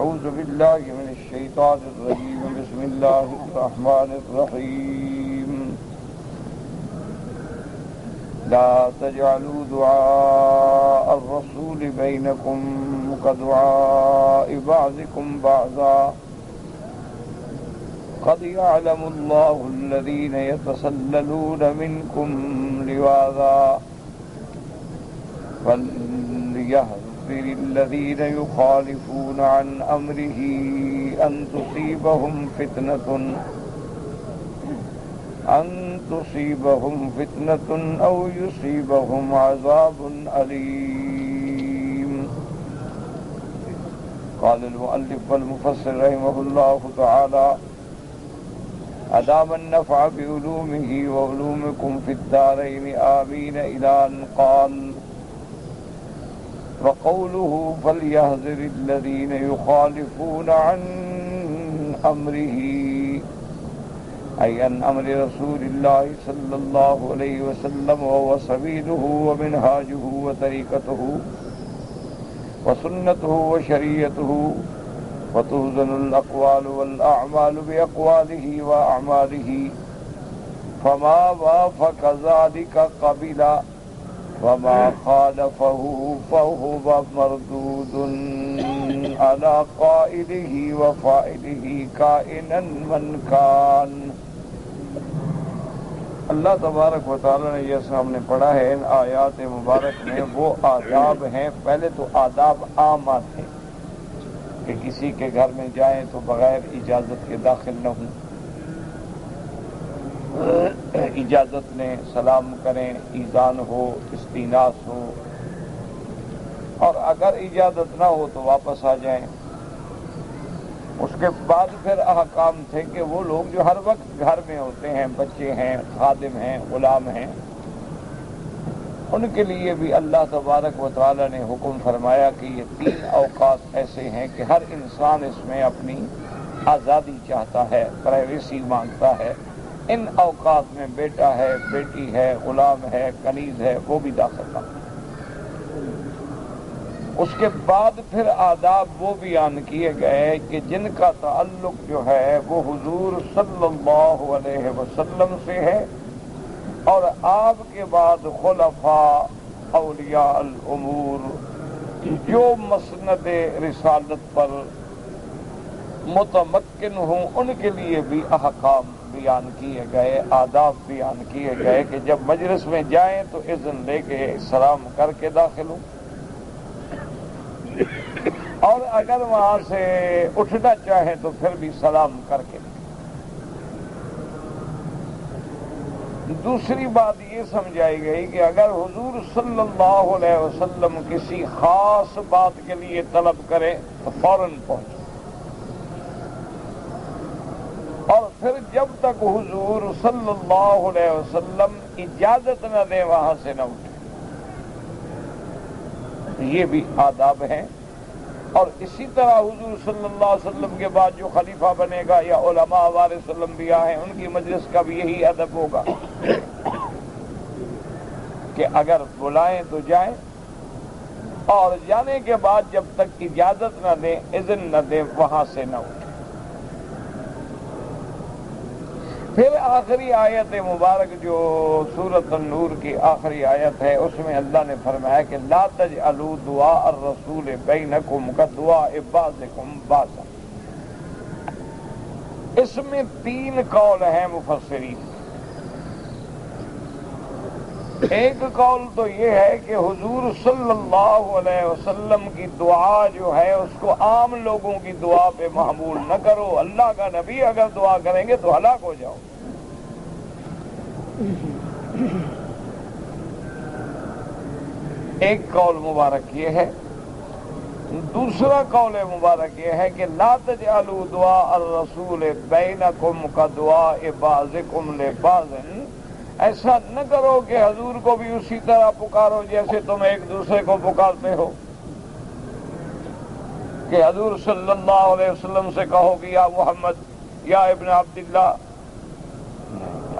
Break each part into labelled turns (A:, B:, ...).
A: أعوذ بالله من الشيطان الرجيم بسم الله الرحمن الرحيم لا تجعلوا دعاء الرسول بينكم كدعاء بعضكم بعضا قد يعلم الله الذين يتسللون منكم لواذا فليحذر الذين يخالفون عن أمره أن تصيبهم فتنة أو يصيبهم عذاب أليم. قال المؤلف والمفسر رحمه الله تعالى أدام النفع بعلومه وعلومكم في الدارين آمين إلى أن قال وقوله فليحذر الذين يخالفون عن أمره أي عن أمر رسول الله صلى الله عليه وسلم وهو سبيله ومنهاجه وطريقته وسنته وشريعته وتوزن الأقوال والأعمال بأقواله وأعماله فما وافق ذلك قبل وما خالفه فهو مردود على قائله وفاعله كائنا من كان. اللہ تبارک و تعالی نے جیسا ہم نے پڑھا ہے ان آیات مبارک میں وہ آداب ہیں. پہلے تو آداب عامہ تھے کہ کسی کے گھر میں جائیں تو بغیر اجازت کے داخل نہ ہوں، اجازت لیں، سلام کریں، ایذان ہو، استئناس ہو، اور اگر اجازت نہ ہو تو واپس آ جائیں. اس کے بعد پھر احکام تھے کہ وہ لوگ جو ہر وقت گھر میں ہوتے ہیں، بچے ہیں، خادم ہیں، غلام ہیں، ان کے لیے بھی اللہ تبارک و تعالی نے حکم فرمایا کہ یہ 3 اوقات ایسے ہیں کہ ہر انسان اس میں اپنی آزادی چاہتا ہے، پرائیویسی مانگتا ہے. ان اوقات میں بیٹا ہے، بیٹی ہے، غلام ہے، کنیز ہے، وہ بھی داخل نہ. اس کے بعد پھر آداب وہ بیان کیے گئے کہ جن کا تعلق جو ہے وہ حضور صلی اللہ علیہ وسلم سے ہے، اور آپ کے بعد خلفاء اولیاء الامور جو مسند رسالت پر متمکن ہوں ان کے لیے بھی احکام بیان کیے گئے، آداب بیان کیے گئے کہ جب مجلس میں جائیں تو اذن لے کے سلام کر کے داخل ہوں، اور اگر وہاں سے اٹھنا چاہیں تو پھر بھی سلام کر کے. دوسری بات یہ سمجھائی گئی کہ اگر حضور صلی اللہ علیہ وسلم کسی خاص بات کے لیے طلب کرے تو فوراً پہنچے، اور پھر جب تک حضور صلی اللہ علیہ وسلم اجازت نہ دے وہاں سے نہ اٹھے. یہ بھی آداب ہیں. اور اسی طرح حضور صلی اللہ علیہ وسلم کے بعد جو خلیفہ بنے گا یا علماء وارث الانبیاء ہیں ان کی مجلس کا بھی یہی ادب ہوگا کہ اگر بلائیں تو جائیں، اور جانے کے بعد جب تک اجازت نہ دیں، اذن نہ دیں، وہاں سے نہ اٹھیں. پھر آخری آیت مبارک جو سورۃ النور کی آخری آیت ہے اس میں اللہ نے فرمایا کہ لا تجعلوا دعاء الرسول بینکم کدعاء بعضکم بعضا. اس میں 3 قول ہیں مفسرین. ایک قول تو یہ ہے کہ حضور صلی اللہ علیہ وسلم کی دعا جو ہے اس کو عام لوگوں کی دعا پہ محمول نہ کرو. اللہ کا نبی اگر دعا کریں گے تو ہلاک ہو جاؤ. ایک قول مبارک یہ ہے. دوسرا قول مبارک یہ ہے کہ لا تجعلوا دعاء الرسول بینکم کدعاء بعضکم لبعض. ایسا نہ کرو کہ حضور کو بھی اسی طرح پکارو جیسے تم ایک دوسرے کو پکارتے ہو، کہ حضور صلی اللہ علیہ وسلم سے کہو کہ یا محمد، یا ابن عبداللہ.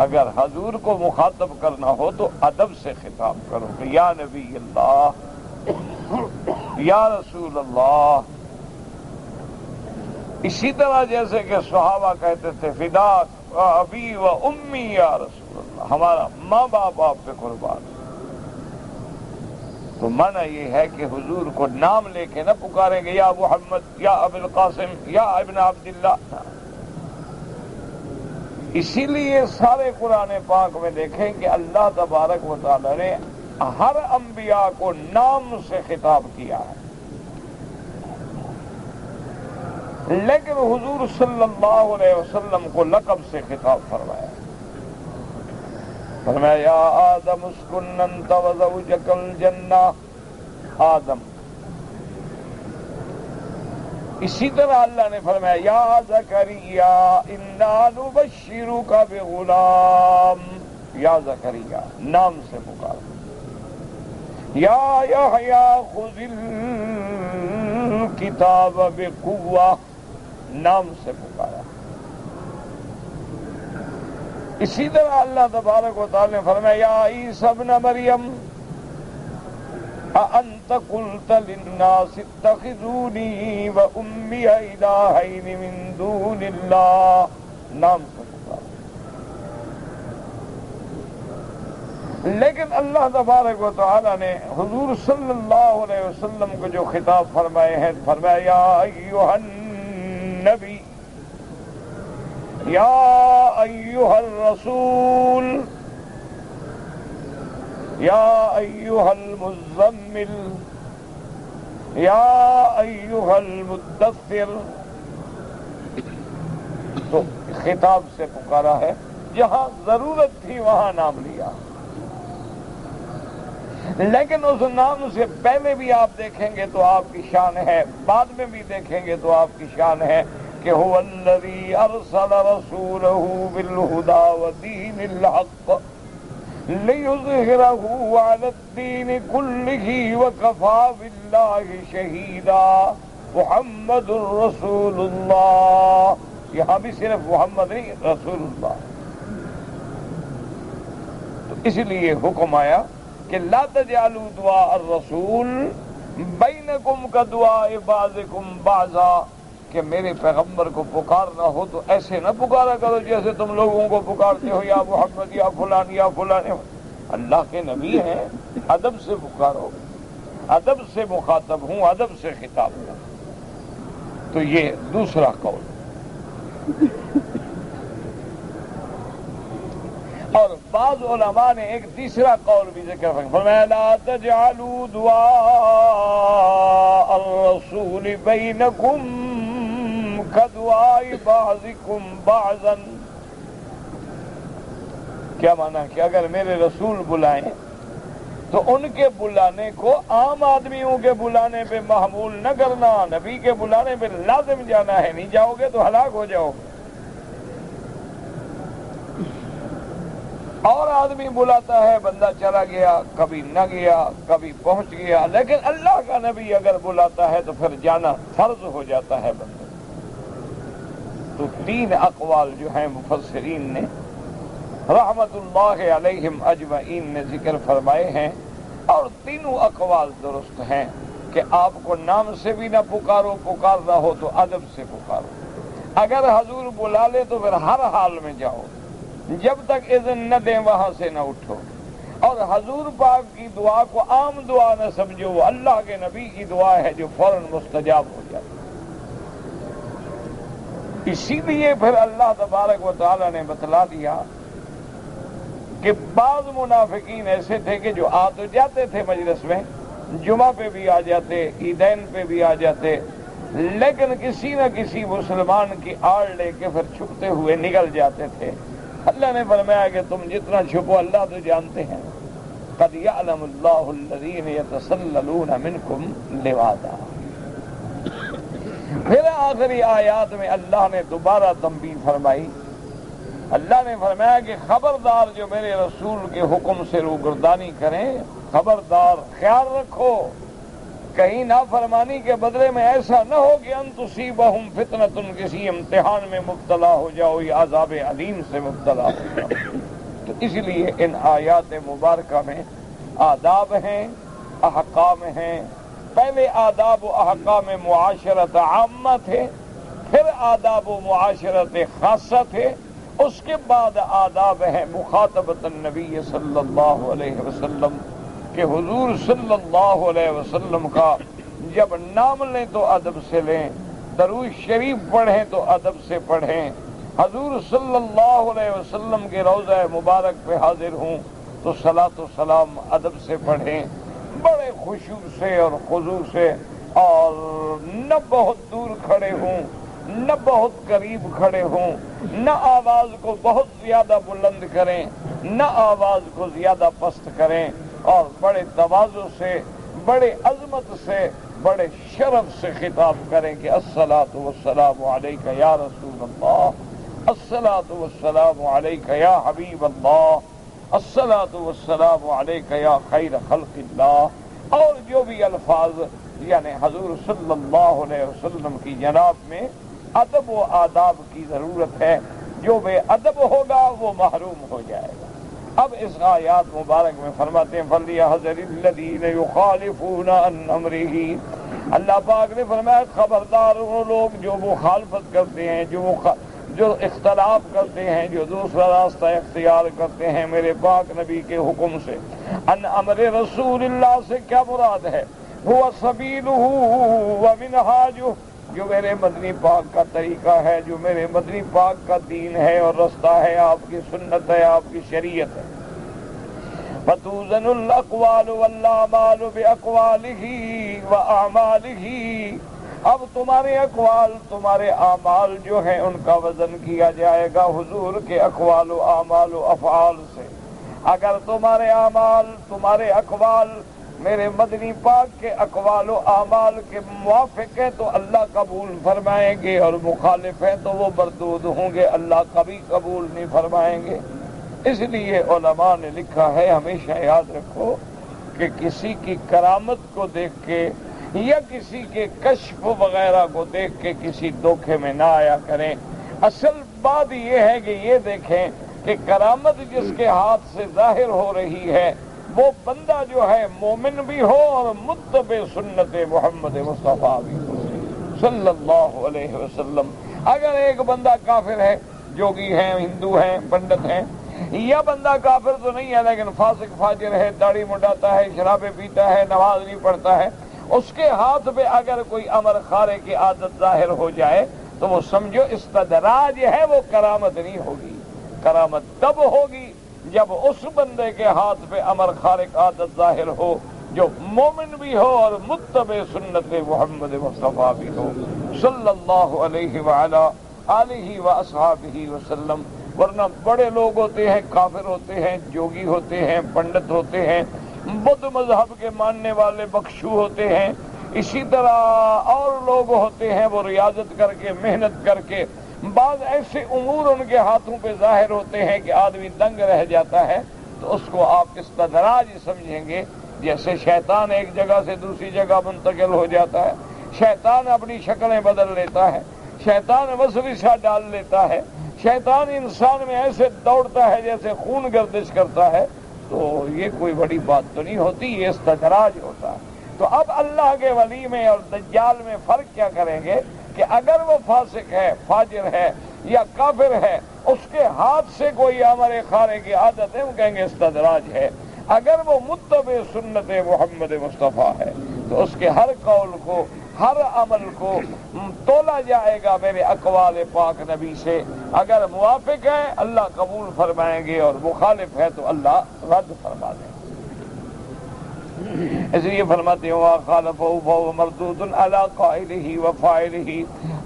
A: اگر حضور کو مخاطب کرنا ہو تو ادب سے خطاب کرو کہ یا نبی اللہ، یا رسول اللہ، اسی طرح جیسے کہ صحابہ کہتے تھے فداک ابی و امی یا رسول اللہ، ہمارا ماں باپ آپ پہ قربان۔ تو معنی یہ ہے کہ حضور کو نام لے کے نہ پکاریں گے یا محمد یا ابو القاسم یا ابن عبداللہ۔ اسی لیے سارے قرآن پاک میں دیکھیں کہ اللہ تبارک و تعالی نے ہر انبیاء کو نام سے خطاب کیا ہے، لیکن حضور صلی اللہ علیہ وسلم کو لقب سے خطاب فرمایا۔ فرمایا یا آدم اسکن انت وزوجک الجنہ، آدم۔ اسی طرح اللہ نے فرمایا یا زکریا انا نبشرک بغلام، یا زکریا نام سے پکارا، یا یحییٰ خذ الکتاب بقوہ، نام سے پکارا۔ اسی طرح اللہ تبارک و تعالی نے فرمایا یا عیسی ابن مریم اَأَنْتَ قُلْتَ لِلنَّاسِ اتَّخِذُونِي وَأُمِّيَ إِلَٰهَيْنِ مِن دُونِ اللَّهِ، نام سے پکارا۔ لیکن اللہ تبارک و تعالی نے حضور صلی اللہ علیہ وسلم کو جو خطاب فرمائے ہیں، فرمایا یا ایھا النبی یا ایھا الرسول یا ایھا المزمل یا ایھا المدثر، تو خطاب سے پکارا ہے، جہاں ضرورت تھی وہاں نام لیا۔ لیکن اس نام سے پہلے بھی آپ دیکھیں گے تو آپ کی شان ہے، بعد میں بھی دیکھیں گے تو آپ کی شان ہے کہ هو الذی ارسل رسولہ بالہدی ودین الحق لیظہرہ علی الدین کلہ وکفی باللہ شہیدا محمد رسول اللہ۔ یہاں بھی صرف محمد نہیں، رسول اللہ۔ تو اس لیے حکم آیا کہ لا تجعلوا دعاء الرسول بینکم کدعاء بعضکم بعضا، کہ میرے پیغمبر کو پکارنا ہو تو ایسے نہ پکارا کرو جیسے تم لوگوں کو پکارتے ہو یا محمد یا فلان یا فلان۔ اللہ کے نبی ہیں، ادب سے پکارو، ادب سے مخاطب ہوں، ادب سے خطاب ہوں۔ تو یہ دوسرا قول۔ اور بعض علماء نے ایک تیسرا قول بھی ذکر فرمایا لا تجعلوا دعاء الرسول بینکم کدعاء بعضکم بعضا۔ کیا معنی کہ اگر میرے رسول بلائیں تو ان کے بلانے کو عام آدمیوں کے بلانے پہ محمول نہ کرنا، نبی کے بلانے پہ لازم جانا ہے، نہیں جاؤ گے تو ہلاک ہو جاؤ گے۔ اور آدمی بلاتا ہے، بندہ چلا گیا، کبھی نہ گیا، کبھی پہنچ گیا، لیکن اللہ کا نبی اگر بلاتا ہے تو پھر جانا فرض ہو جاتا ہے بندے۔ تو تین اقوال جو ہیں مفسرین نے رحمت اللہ علیہم اجمعین نے ذکر فرمائے ہیں، اور تینوں اقوال درست ہیں کہ آپ کو نام سے بھی نہ پکارو، پکارنا ہو تو ادب سے پکارو۔ اگر حضور بلا لے تو پھر ہر حال میں جاؤ، جب تک اذن نہ دیں وہاں سے نہ اٹھو۔ اور حضور پاک کی دعا کو عام دعا نہ سمجھو، وہ اللہ کے نبی کی دعا ہے جو فوراً مستجاب ہو جاتی۔ اسی لیے پھر اللہ تبارک و تعالی نے بتلا دیا کہ بعض منافقین ایسے تھے کہ جو آ تو جاتے تھے مجلس میں، جمعہ پہ بھی آ جاتے، عیدین پہ بھی آ جاتے، لیکن کسی نہ کسی مسلمان کی آڑ لے کے پھر چھپتے ہوئے نکل جاتے تھے۔ اللہ نے فرمایا کہ تم جتنا چھپو اللہ تو جانتے ہیں۔ قد یعلم اللہ الذین یتسللون منکم لواذا۔ پھر آخری آیات میں اللہ نے دوبارہ تنبیہ فرمائی۔ اللہ نے فرمایا کہ خبردار جو میرے رسول کے حکم سے روگردانی کریں، خبردار خیال رکھو کہیں نافرمانی کے بدلے میں ایسا نہ ہو کہ ان تصیبہم فتنۃ، کسی امتحان میں مبتلا ہو جاؤ یا عذاب علیم سے مبتلا ہو جاؤ۔ تو اس لیے ان آیات مبارکہ میں آداب ہیں، احکام ہیں۔ پہلے آداب و احکام معاشرت عامہ تھے، پھر آداب و معاشرت خاصہ تھے، اس کے بعد آداب ہیں مخاطبت النبی صلی اللہ علیہ وسلم، کہ حضور صلی اللہ علیہ وسلم کا جب نام لیں تو ادب سے لیں، درود شریف پڑھیں تو ادب سے پڑھیں، حضور صلی اللہ علیہ وسلم کے روضہ مبارک پہ حاضر ہوں تو صلاۃ و سلام ادب سے پڑھیں، بڑے خشوع سے اور خضوع سے، اور نہ بہت دور کھڑے ہوں نہ بہت قریب کھڑے ہوں، نہ آواز کو بہت زیادہ بلند کریں نہ آواز کو زیادہ پست کریں، اور بڑے تواضع سے، بڑے عظمت سے، بڑے شرف سے خطاب کریں کہ الصلاۃ والسلام علیک یا رسول اللہ، الصلاۃ والسلام علیک یا حبیب اللہ، الصلاۃ والسلام علیک یا خیر خلق اللہ، اور جو بھی الفاظ یعنی حضور صلی اللہ علیہ وسلم کی جناب میں ادب و آداب کی ضرورت ہے، جو بے ادب ہوگا وہ محروم ہو جائے گا۔ اب اس آیات مبارک میں فرماتے ہیں فَلْيَحْذَرِ الَّذِينَ يُخَالِفُونَ عَنْ أَمْرِهِ، اللہ پاک نے فرمایا خبردار وہ لوگ جو مخالفت کرتے ہیں، جو اختلاف کرتے ہیں، جو دوسرا راستہ اختیار کرتے ہیں میرے پاک نبی کے حکم سے۔ ان امر رسول اللہ سے کیا مراد ہے؟ هو سبیلہ ومنہاجہ، جو میرے مدنی پاک کا طریقہ ہے، جو میرے مدنی پاک کا دین ہے اور رستہ ہے، آپ کی سنت ہے، آپ کی شریعت ہے۔ فَتُوزَنُ الْأَقْوَالُ وَالْأَعْمَالُ بِأَقْوَالِهِ وَأَعْمَالِهِ، اب تمہارے اقوال، تمہارے اعمال جو ہیں ان کا وزن کیا جائے گا حضور کے اقوال و اعمال و افعال سے۔ اگر تمہارے اعمال، تمہارے اقوال میرے مدنی پاک کے اقوال و اعمال کے موافق ہیں تو اللہ قبول فرمائیں گے، اور مخالف ہیں تو وہ مردود ہوں گے، اللہ کبھی قبول نہیں فرمائیں گے۔ اس لیے علماء نے لکھا ہے، ہمیشہ یاد رکھو کہ کسی کی کرامت کو دیکھ کے یا کسی کے کشف وغیرہ کو دیکھ کے کسی دھوکے میں نہ آیا کریں۔ اصل بات یہ ہے کہ یہ دیکھیں کہ کرامت جس کے ہاتھ سے ظاہر ہو رہی ہے وہ بندہ جو ہے مومن بھی ہو اور متبع سنت محمد مصطفیٰ بھی ہو صلی اللہ علیہ وسلم۔ اگر ایک بندہ کافر ہے، جوگی ہیں، ہندو ہیں، پنڈت ہیں، یا بندہ کافر تو نہیں ہے لیکن فاسق فاجر ہے، داڑھی منڈاتا ہے، شرابیں پیتا ہے، نماز نہیں پڑھتا ہے، اس کے ہاتھ پہ اگر کوئی امر خارے کی عادت ظاہر ہو جائے تو وہ سمجھو استدراج ہے، وہ کرامت نہیں ہوگی۔ کرامت تب ہوگی جب اس بندے کے ہاتھ پہ امر خارق عادت ظاہر ہو جو مومن بھی ہو اور متبع سنت محمد مصطفیٰ بھی ہو صلی اللہ علیہ وعلا آلہ واصحابہ وسلم۔ ورنہ بڑے لوگ ہوتے ہیں، کافر ہوتے ہیں، جوگی ہوتے ہیں، پنڈت ہوتے ہیں، بدھ مذہب کے ماننے والے بخشو ہوتے ہیں، اسی طرح اور لوگ ہوتے ہیں وہ ریاضت کر کے، محنت کر کے، بعض ایسے امور ان کے ہاتھوں پہ ظاہر ہوتے ہیں کہ آدمی دنگ رہ جاتا ہے، تو اس کو آپ استدراج سمجھیں گے۔ جیسے شیطان ایک جگہ سے دوسری جگہ منتقل ہو جاتا ہے، شیطان اپنی شکلیں بدل لیتا ہے، شیطان وسوسہ ڈال لیتا ہے، شیطان انسان میں ایسے دوڑتا ہے جیسے خون گردش کرتا ہے، تو یہ کوئی بڑی بات تو نہیں ہوتی، یہ استدراج ہوتا ہے۔ تو اب اللہ کے ولی میں اور دجال میں فرق کیا کریں گے کہ اگر وہ فاسق ہے، فاجر ہے یا کافر ہے، اس کے ہاتھ سے کوئی امر خارے کی عادت ہے، وہ کہیں گے استدراج ہے۔ اگر وہ متبع سنت محمد مصطفیٰ ہے تو اس کے ہر قول کو، ہر عمل کو تولا جائے گا میرے اقوال پاک نبی سے۔ اگر موافق ہے اللہ قبول فرمائیں گے، اور مخالف ہے تو اللہ رد فرما دیں گے۔ اس لیے فرماتے ہیں وَخَالَفَهُ فَهُوَ مَرْدُودٌ عَلَىٰ قَائِلِهِ وَفَاعِلِهِ،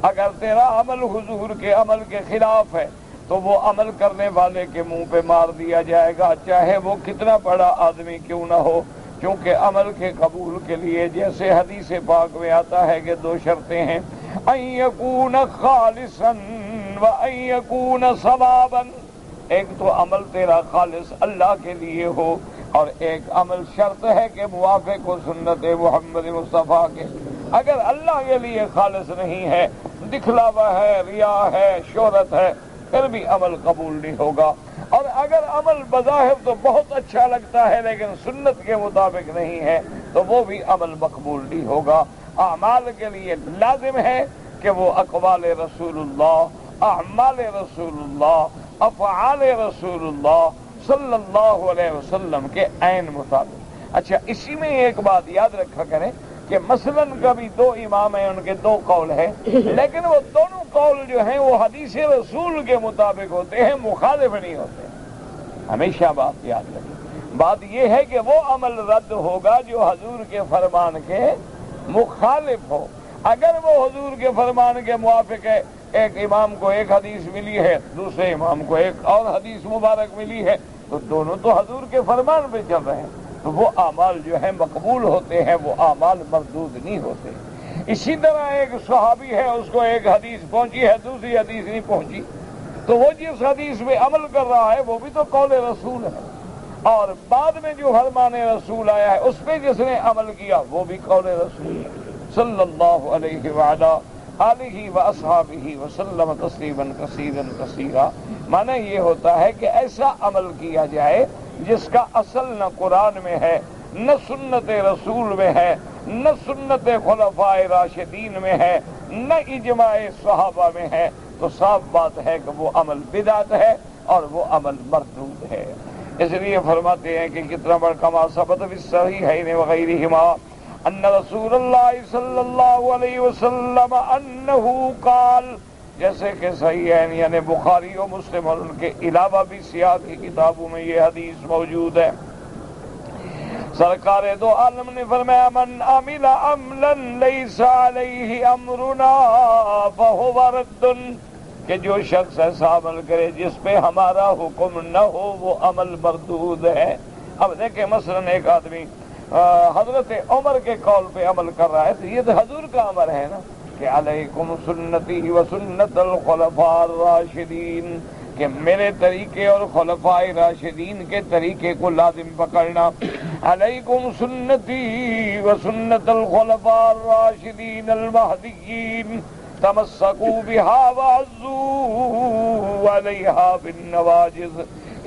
A: اگر تیرا عمل حضور کے عمل کے خلاف ہے تو وہ عمل کرنے والے کے منہ پہ مار دیا جائے گا، چاہے وہ کتنا بڑا آدمی کیوں نہ ہو، کیونکہ عمل کے قبول کے لیے جیسے حدیث پاک میں آتا ہے کہ دو شرطیں ہیں، أَن يَكُونَ خَالِصًا وَأَن يَكُونَ صَوَابًا، ایک تو عمل تیرا خالص اللہ کے لیے ہو، اور ایک عمل شرط ہے کہ موافق ہو سنت محمد مصطفیٰ کے۔ اگر اللہ کے لیے خالص نہیں ہے، دکھلاوا ہے، ریا ہے، شہرت ہے، پھر بھی عمل قبول نہیں ہوگا۔ اور اگر عمل بظاہر تو بہت اچھا لگتا ہے لیکن سنت کے مطابق نہیں ہے تو وہ بھی عمل مقبول نہیں ہوگا۔ اعمال کے لیے لازم ہے کہ وہ اقوال رسول اللہ، اعمال رسول اللہ، افعال رسول اللہ صلی اللہ علیہ وسلم کے عین مطابق۔ اچھا، اسی میں ایک بات یاد رکھا کریں کہ مثلا کبھی دو امام ہیں، ان کے دو قول ہیں، لیکن وہ دونوں قول جو ہیں وہ حدیث رسول کے مطابق ہوتے ہیں، مخالف نہیں ہوتے۔ ہمیشہ بات یاد رکھیں، بات یہ ہے کہ وہ عمل رد ہوگا جو حضور کے فرمان کے مخالف ہو۔ اگر وہ حضور کے فرمان کے موافق ہے، ایک امام کو ایک حدیث ملی ہے، دوسرے امام کو ایک اور حدیث مبارک ملی ہے، تو دونوں تو حضور کے فرمان پہ چل رہے ہیں، تو وہ اعمال جو ہیں مقبول ہوتے ہیں، وہ اعمال مردود نہیں ہوتے۔ اسی طرح ایک صحابی ہے، اس کو ایک حدیث پہنچی ہے، دوسری حدیث نہیں پہنچی، تو وہ جس حدیث میں عمل کر رہا ہے وہ بھی تو قول رسول ہے، اور بعد میں جو فرمان رسول آیا ہے اس پہ جس نے عمل کیا وہ بھی قول رسول ہے صلی اللہ علیہ وعلا آلہ واصحابہ وسلم تسلیما کثیرا کثیرا۔ معنی یہ ہوتا ہے کہ ایسا عمل کیا جائے جس کا اصل نہ قرآن میں ہے، نہ سنت رسول میں ہے، نہ سنت خلفاء راشدین میں ہے، نہ اجماع صحابہ میں ہے، تو صاف بات ہے کہ وہ عمل بدعت ہے اور وہ عمل مردود ہے۔ اس لیے فرماتے ہیں کہ کتنا بڑا کما ثبت فی الصحیحین وغیرہما ان رسول اللہ صلی اللہ علیہ وسلم انہ قال، جیسے کہ صحیحین یعنی بخاری و مسلم اور ان کے علاوہ بھی سیاق کی کتابوں میں یہ حدیث موجود ہے، سرکار دو عالم نے فرمایا من عمل عملا لیس علیہ امرنا فہو رد، کہ جو شخص ایسا عمل کرے جس پہ ہمارا حکم نہ ہو وہ عمل مردود ہے۔ اب دیکھیں مثلا ایک آدمی حضرت عمر کے قول پہ عمل کر رہا ہے، تو یہ تو حضور کا امر ہے نا کہ علیکم سنتی و سنت الخلفاء الراشدین، کہ میرے طریقے اور خلفاء راشدین کے طریقے کو لازم پکڑنا، علیکم سنتی و سنت الخلفاء الراشدین المہدیین تمسکوا بہا وعضوا علیہا بالنواجذ۔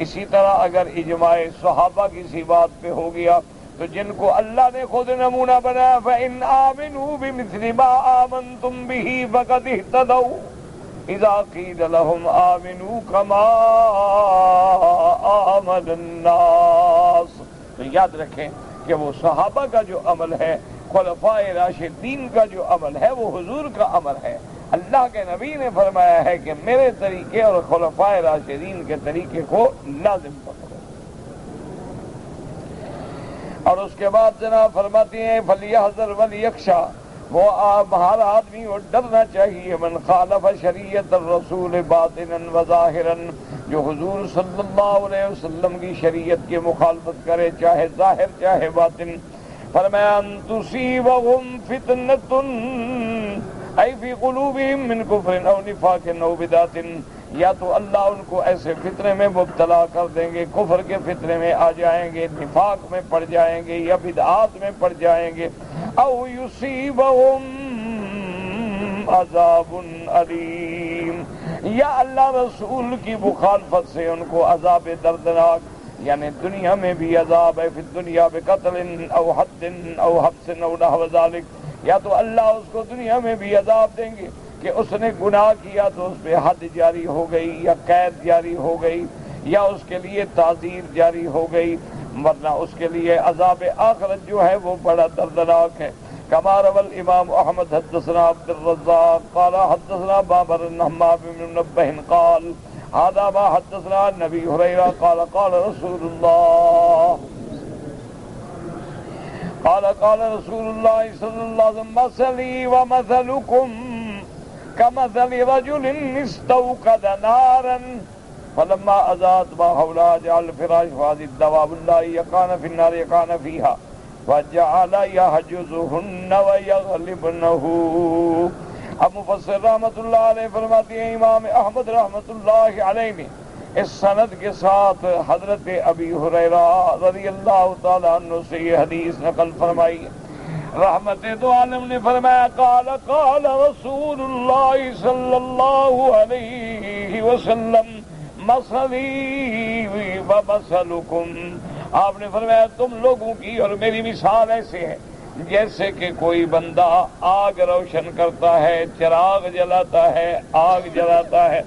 A: اسی طرح اگر اجماع صحابہ کسی بات پہ ہو گیا تو جن کو اللہ نے خود نمونہ بنایا فَإِنْ آمِنُوا بِمِثْلِ مَا آمَنْتُمْ بِهِ فَقَدِ اهْتَدَوْا اِذَا قِيلَ لَهُمْ آمِنُوا كَمَا آمَنَ النَّاسِ۔ تو یاد رکھیں کہ وہ صحابہ کا جو عمل ہے، خلفاء راشدین کا جو عمل ہے، وہ حضور کا عمل ہے۔ اللہ کے نبی نے فرمایا ہے کہ میرے طریقے اور خلفاء راشدین کے طریقے کو لازم پکڑو۔ اور اس کے بعد جناب فرماتی ہیں فَلْيَحْذَرْ وَلْيَخْشَىٰ، وہ ہر آدمی کو ڈرنا چاہیے من خالف شریعت الرسول باطنا وظاہرا، جو حضور صلی اللہ علیہ وسلم کی شریعت کی مخالفت کرے، چاہے ظاہر چاہے باطن۔ فرمایا ان تصیبہم فتنۃ ای فی قلوبہم من کفر او نفاق او بدعۃ، یا تو اللہ ان کو ایسے فتنے میں مبتلا کر دیں گے، کفر کے فتنے میں آ جائیں گے، نفاق میں پڑ جائیں گے یا بدعات میں پڑ جائیں گے، او یصیبہم عذاب علیم، یا اللہ رسول کی مخالفت سے ان کو عذاب دردناک، یعنی دنیا میں بھی عذاب ہے، فی الدنیا بقتل او حد او حبس او نحو ذلک، یا تو اللہ اس کو دنیا میں بھی عذاب دیں گے کہ اس نے گناہ کیا تو اس پہ حد جاری ہو گئی یا قید جاری ہو گئی یا اس کے لیے تعزیر جاری ہو گئی، ورنہ اس کے لیے عذاب آخرت جو ہے وہ بڑا دردناک ہے۔ کما روى الامام احمد حدثنا عبد الرزاق قال حدثنا بابر النحمام بن منبه قال هذا ما حدثنا عن ابي هريره قال قال رسول الله صلى الله عليه وسلم مثلي ومثلكم كمثل رجل استوقد نارا فلما أضاءت ما حولها جعل الفراش فهذه الدواب الله يقعن في النار يقعن فيها وجعل يحجزهن ويغلبنه۔ اب مفسر رحمت اللہ علیہ فرماتے ہیں امام احمد رحمت اللہ علیہ نے اس سند کے ساتھ حضرت ابی ہریرہ رضی اللہ تعالیٰ عنہ سے یہ حدیث نقل فرمائی۔ رحمت دو عالم نے فرمایا قال قال رسول اللہ صلی اللہ علیہ وسلم مثلی و مثلکم، آپ نے فرمایا تم لوگوں کی اور میری مثال ایسے ہے جیسے کہ کوئی بندہ آگ روشن کرتا ہے، چراغ جلاتا ہے، آگ جلاتا ہے،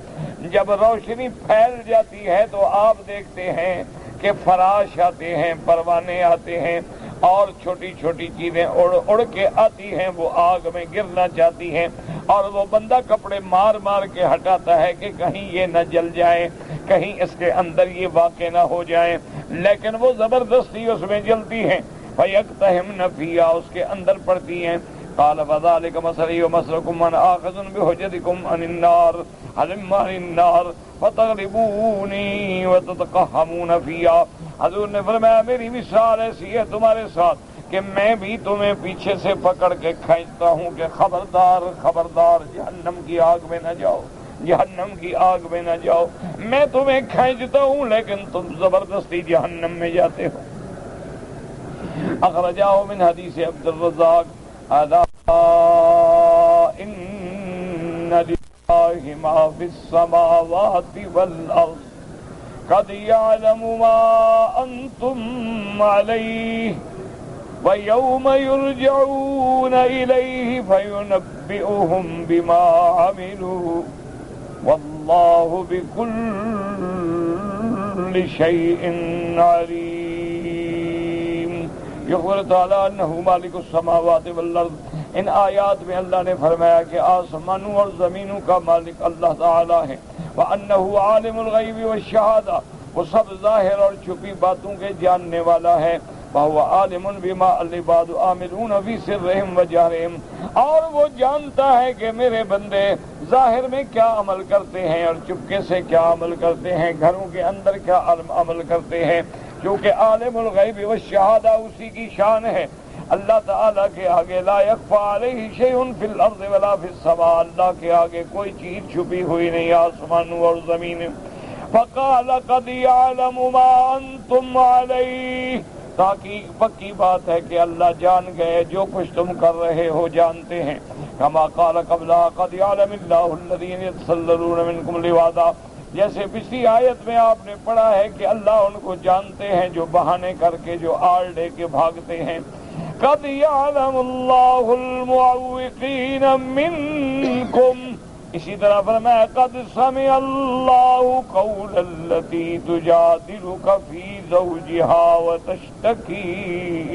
A: جب روشنی پھیل جاتی ہے تو آپ دیکھتے ہیں کہ فراش آتے ہیں، پروانے آتے ہیں اور چھوٹی چھوٹی چیزیں اڑ کے آتی ہیں، وہ آگ میں گرنا چاہتی ہیں اور وہ بندہ کپڑے مار مار کے ہٹاتا ہے کہ کہیں یہ نہ جل جائے، کہیں اس کے اندر یہ واقع نہ ہو جائے، لیکن وہ زبردستی اس میں جلتی ہیں، فَيَقْتَحِمْنَ فِيهَا، اس کے اندر پڑتی ہیں۔ قال فذلك مثلي ومثلكم من آخذ بحجتكم عن النار هلم عن النار فتغلبوني وتتقحمون فيها۔ حضور نے فرمایا میری مثال ایسی ہے تمہارے ساتھ کہ میں بھی تمہیں پیچھے سے پکڑ کے کھینچتا ہوں کہ خبردار خبردار جہنم کی آگ میں نہ جاؤ، جہنم کی آگ میں نہ جاؤ، میں تمہیں کھینچتا ہوں لیکن تم زبردستی جہنم میں جاتے ہو۔ اخرجہ من حدیث عبد الرزاق الا ان للہ ما فی السماوات والارض قد يعلم ما انتم علیہ ویوم یرجعون الیہ فینبئهم بما عملوا واللہ بکل شیء علیم۔ یخبر تعالیٰ انہ مالک السماوات والارض، ان آیات میں اللہ نے فرمایا کہ آسمانوں اور زمینوں کا مالک اللہ تعالیٰ ہے، وَأَنَّهُ عَالِمُ الْغَيْبِ وَالشَّهَادَةِ، وہ سب ظاہر اور چھپی باتوں کے جاننے والا ہے، وَهُوَ عَالِمٌ بِمَا الْعِبَادُ عَامِلُونَ فِي سِرِّهِمْ وَجَهْرِهِمْ، اور وہ جانتا ہے کہ میرے بندے ظاہر میں کیا عمل کرتے ہیں اور چپکے سے کیا عمل کرتے ہیں، گھروں کے اندر کیا عمل کرتے ہیں، کیونکہ عالم الغیب والشہادہ اسی کی شان ہے۔ اللہ تعالیٰ کے آگے لا یخفی علیہ شیء فی الارض ولا فی السماء، اللہ کے آگے کوئی چیز چھپی ہوئی نہیں آسمانوں اور زمین۔ فقال قد يعلم ما انتم علیہ، تحقیق پکی بات ہے کہ اللہ جان گئے جو کچھ تم کر رہے ہو، جانتے ہیں۔ کما قال قبل قد يعلم اللہ الذین يتسللون منکم لواذا، جیسے پچھلی آیت میں آپ نے پڑھا ہے کہ اللہ ان کو جانتے ہیں جو بہانے کر کے، جو آڑ لے کے بھاگتے ہیں۔ قد يعلم اللہ المعوقین منکم، اسی طرح فرمایا قد سمع اللہ قول التی تجادلک فی زوجها وتشتکی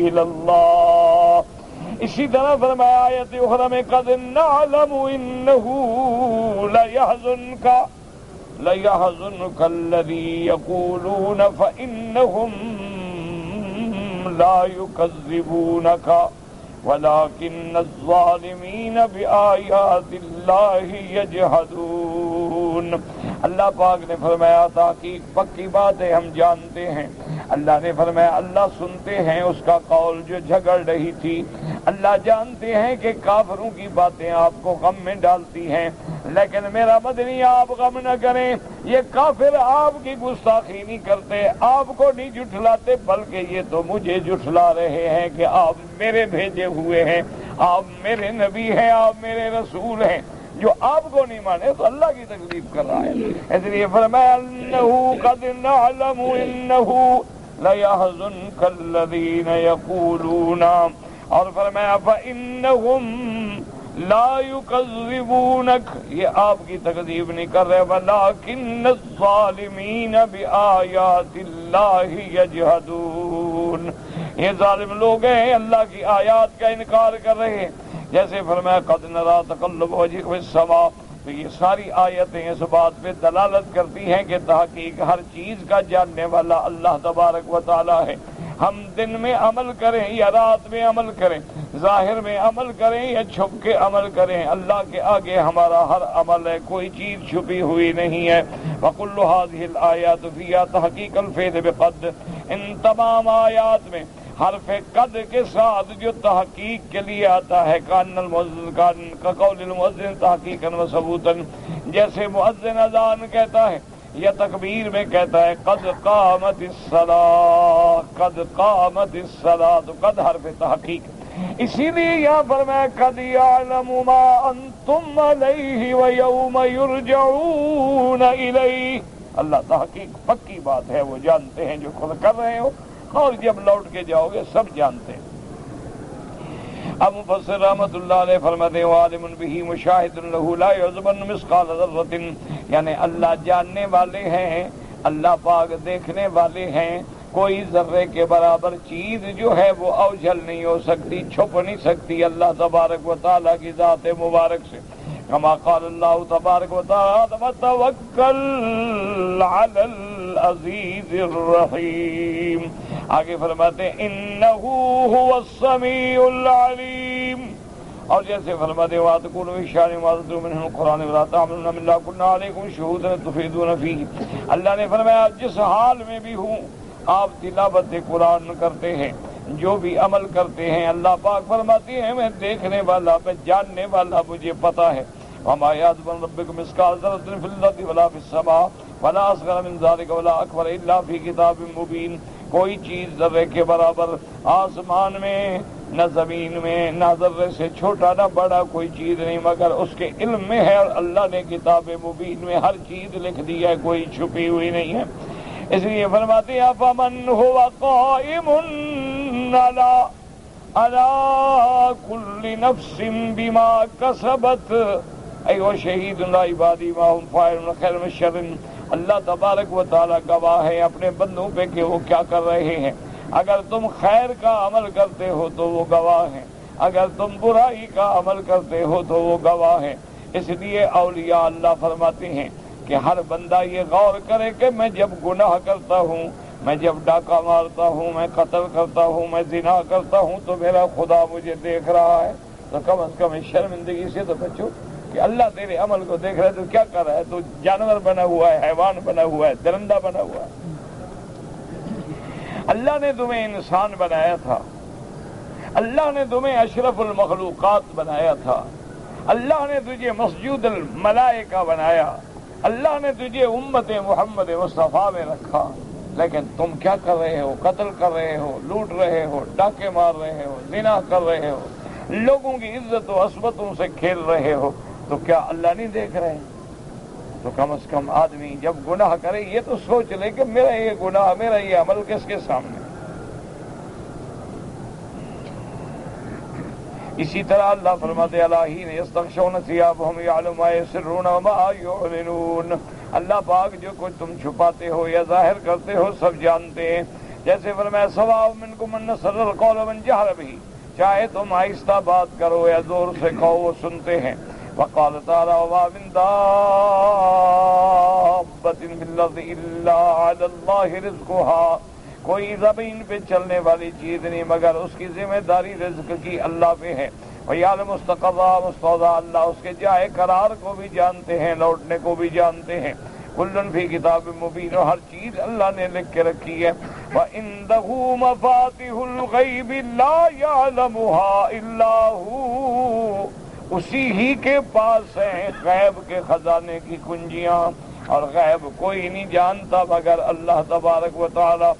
A: الی اللہ، اسی طرح فرمایا آیت اخری میں قد نعلم انہ لَيَحْزُنُكَ الَّذِي يَقُولُونَ فَإِنَّهُمْ لَا يُكَذِّبُونَكَ وَلَكِنَّ الظَّالِمِينَ بِآيَاتِ اللَّهِ يَجْحَدُونَ۔ اللہ پاک نے فرمایا تحقیق پکی بات ہے ہم جانتے ہیں۔ اللہ نے فرمایا اللہ سنتے ہیں اس کا قول جو جھگڑ رہی تھی، اللہ جانتے ہیں کہ کافروں کی باتیں آپ کو غم میں ڈالتی ہیں، لیکن میرا مدنی آپ غم نہ کریں، یہ کافر آپ کی گستاخی نہیں کرتے، آپ کو نہیں جھٹلاتے، بلکہ یہ تو مجھے جھٹلا رہے ہیں کہ آپ میرے بھیجے ہوئے ہیں، آپ میرے نبی ہیں، آپ میرے رسول ہیں۔ جو آپ کو نہیں مانے تو اللہ کی تکلیف کر رہا ہے، اس لیے فرمایا انہ قد نعلم انہ لیحزنک الذین یقولون، اور فرمایا فإنہم لا یکذبونک، یہ آپ کی تکذیب نہیں کر رہے، ولکن الظالمین بآیات اللہ یجحدون، یہ ظالم لوگ ہیں اللہ کی آیات کا انکار کر رہے ہیں۔ جیسے فرمایا قد نری تقلب وجہک فی السماء، تو یہ ساری آیتیں اس بات پہ دلالت کرتی ہیں کہ تحقیق ہر چیز کا جاننے والا اللہ تبارک و تعالی ہے۔ ہم دن میں عمل کریں یا رات میں عمل کریں، ظاہر میں عمل کریں یا چھپ کے عمل کریں، اللہ کے آگے ہمارا ہر عمل ہے، کوئی چیز چھپی ہوئی نہیں ہے۔ وَكُلُّ هَذِهِ الْآيَاتُ فِيهَا تَحْقِيقُ الْفِعْلِ بِقَدْ، ان تمام آیات میں حرف قد کے ساتھ جو تحقیق کے لیے آتا ہے، کان المؤذن کا قول المؤذن تحقیقاً و ثبوتاً، جیسے مؤذن اذان کہتا ہے یا تکبیر میں کہتا ہے قد قامت الصلاۃ، قد قامت الصلاۃ، تو قد حرف تحقیق، اسی لیے یہاں فرمایا قد یعلم ما انتم علیہ ویوم یرجعون الیہ، اللہ تحقیق پکی بات ہے وہ جانتے ہیں جو خود کر رہے ہو، اور جب لوٹ کے جاؤ گے سب جانتے ہیں۔ اب مفسر رحمۃ اللہ علیہ فرماتے ہیں عالم بہ مشاہد لہ لا یعزبن مثقال ذرۃ، یعنی اللہ جاننے والے ہیں، اللہ پاک دیکھنے والے ہیں، کوئی ذرے کے برابر چیز جو ہے وہ اوجھل نہیں ہو سکتی، چھپ نہیں سکتی اللہ تبارک و تعالیٰ کی ذات مبارک سے۔ کما قال اللہ تبارک و تعالیٰ وتوکل علی العزیز الرحیم، آگے فرماتے ہیں انہ هو السمیع العلیم، اور جیسے فرماتے ہیں وَاتَّقُونَ بِالشَّانِ وَاتَّقُونَ مِنْهُ الْقُرْآنِ وَلَا تَعْمَلُونَ مِنْ لَا كُنَّا عَلَيْكُمْ شُهُودًا تُفِيضُونَ فِيهِ، اللہ نے فرمایا جس حال میں بھی ہوں آپ تلاوت قرآن کرتے ہیں، جو بھی عمل کرتے ہیں، اللہ پاک فرماتی ہیں میں دیکھنے والا، میں جاننے والا، مجھے پتا ہے۔ وَمَا يَعْزُبُ عَنْ رَبِّكَ مِثْقَالُ ذَرَّةٍ فِي الْأَرْضِ وَلَا فِي السَّمَاءِ وَلَا أَصْغَرَ مِنْ ذَلِكَ وَلَا أَكْبَرَ إِلَّا فِي كِتَابٍ مُبِينٍ، کوئی چیز ذرے کے برابر آسمان میں نہ زمین میں، نہ ذرے سے چھوٹا نہ بڑا کوئی چیز نہیں مگر اس کے علم میں ہے، اور اللہ نے کتاب مبین میں ہر چیز لکھ دی ہے، کوئی چھپی ہوئی نہیں ہے۔ اس لیے فرماتے ہیں فَمَنْ هُوَ قَائِمٌ عَلَىٰ كُلِّ نَفْسٍ بِمَا كَسَبَتْ أَيُّهَا الشَّهِيدُ لَا عِبَادِي مَا هُمْ فَاعِلُونَ خَيْرًا مِنْ شَرٍّ، اللہ تبارک و تعالیٰ گواہ ہے اپنے بندوں پہ کہ وہ کیا کر رہے ہیں، اگر تم خیر کا عمل کرتے ہو تو وہ گواہ ہیں، اگر تم برائی کا عمل کرتے ہو تو وہ گواہ ہیں۔ اس لیے اولیاء اللہ فرماتے ہیں کہ ہر بندہ یہ غور کرے کہ میں جب گناہ کرتا ہوں، میں جب ڈاکہ مارتا ہوں، میں قتل کرتا ہوں، میں زنا کرتا ہوں تو میرا خدا مجھے دیکھ رہا ہے، تو کم از کم اس شرمندگی سے تو بچو کہ اللہ تیرے عمل کو دیکھ رہا ہے، تو کیا کر رہا ہے، تو جانور بنا ہوا ہے، حیوان بنا ہوا ہے، درندہ بنا ہوا ہے۔ اللہ نے تمہیں انسان بنایا تھا، اللہ نے تمہیں اشرف المخلوقات بنایا تھا، اللہ نے تجھے مسجود الملائکہ بنایا، اللہ نے تجھے امت محمد مصطفیٰ میں رکھا، لیکن تم کیا کر رہے ہو، قتل کر رہے ہو، لوٹ رہے ہو، ڈاکے مار رہے ہو، زنا کر رہے ہو، لوگوں کی عزت و عصمتوں سے کھیل رہے ہو، تو کیا اللہ نہیں دیکھ رہے؟ تو کم از کم آدمی جب گناہ کرے یہ تو سوچ لے کہ میرا یہ گناہ، میرا یہ عمل کس کے سامنے۔ اسی طرح اللہ فرماتے الٰہین یستغشون ثیابہم یعلم ما یسرون وما یعلنون، اللہ پاک جو کچھ تم چھپاتے ہو یا ظاہر کرتے ہو سب جانتے ہیں۔ جیسے فرمایا سواء منکم من اسر القول ومن جہر بہ، چاہے تم آہستہ بات کرو یا زور سے کہو وہ سنتے ہیں۔ وقال تعالی وما من دابۃ فی الارض الا علی اللہ رزقها، کوئی زمین پہ چلنے والی چیز نہیں مگر اس کی ذمہ داری رزق کی اللہ پہ ہے۔ وَيَعْلَمُ مُسْتَقَرَّهَا مُسْتَوْدَعَهَا، اللہ اس کے جائے قرار کو بھی جانتے ہیں، لوٹنے کو بھی جانتے ہیں۔ کُلٌّ فِي کتاب مبین، ہر چیز اللہ نے لکھ کے رکھی ہے۔ وَعِندَهُ مَفَاتِحُ الْغَيْبِ لَا يَعْلَمُهَا إِلَّا هُوَ، اسی ہی کے پاس ہیں غیب کے خزانے کی کنجیاں، اور غیب کوئی نہیں جانتا مگر اللہ تبارک و تعالی۔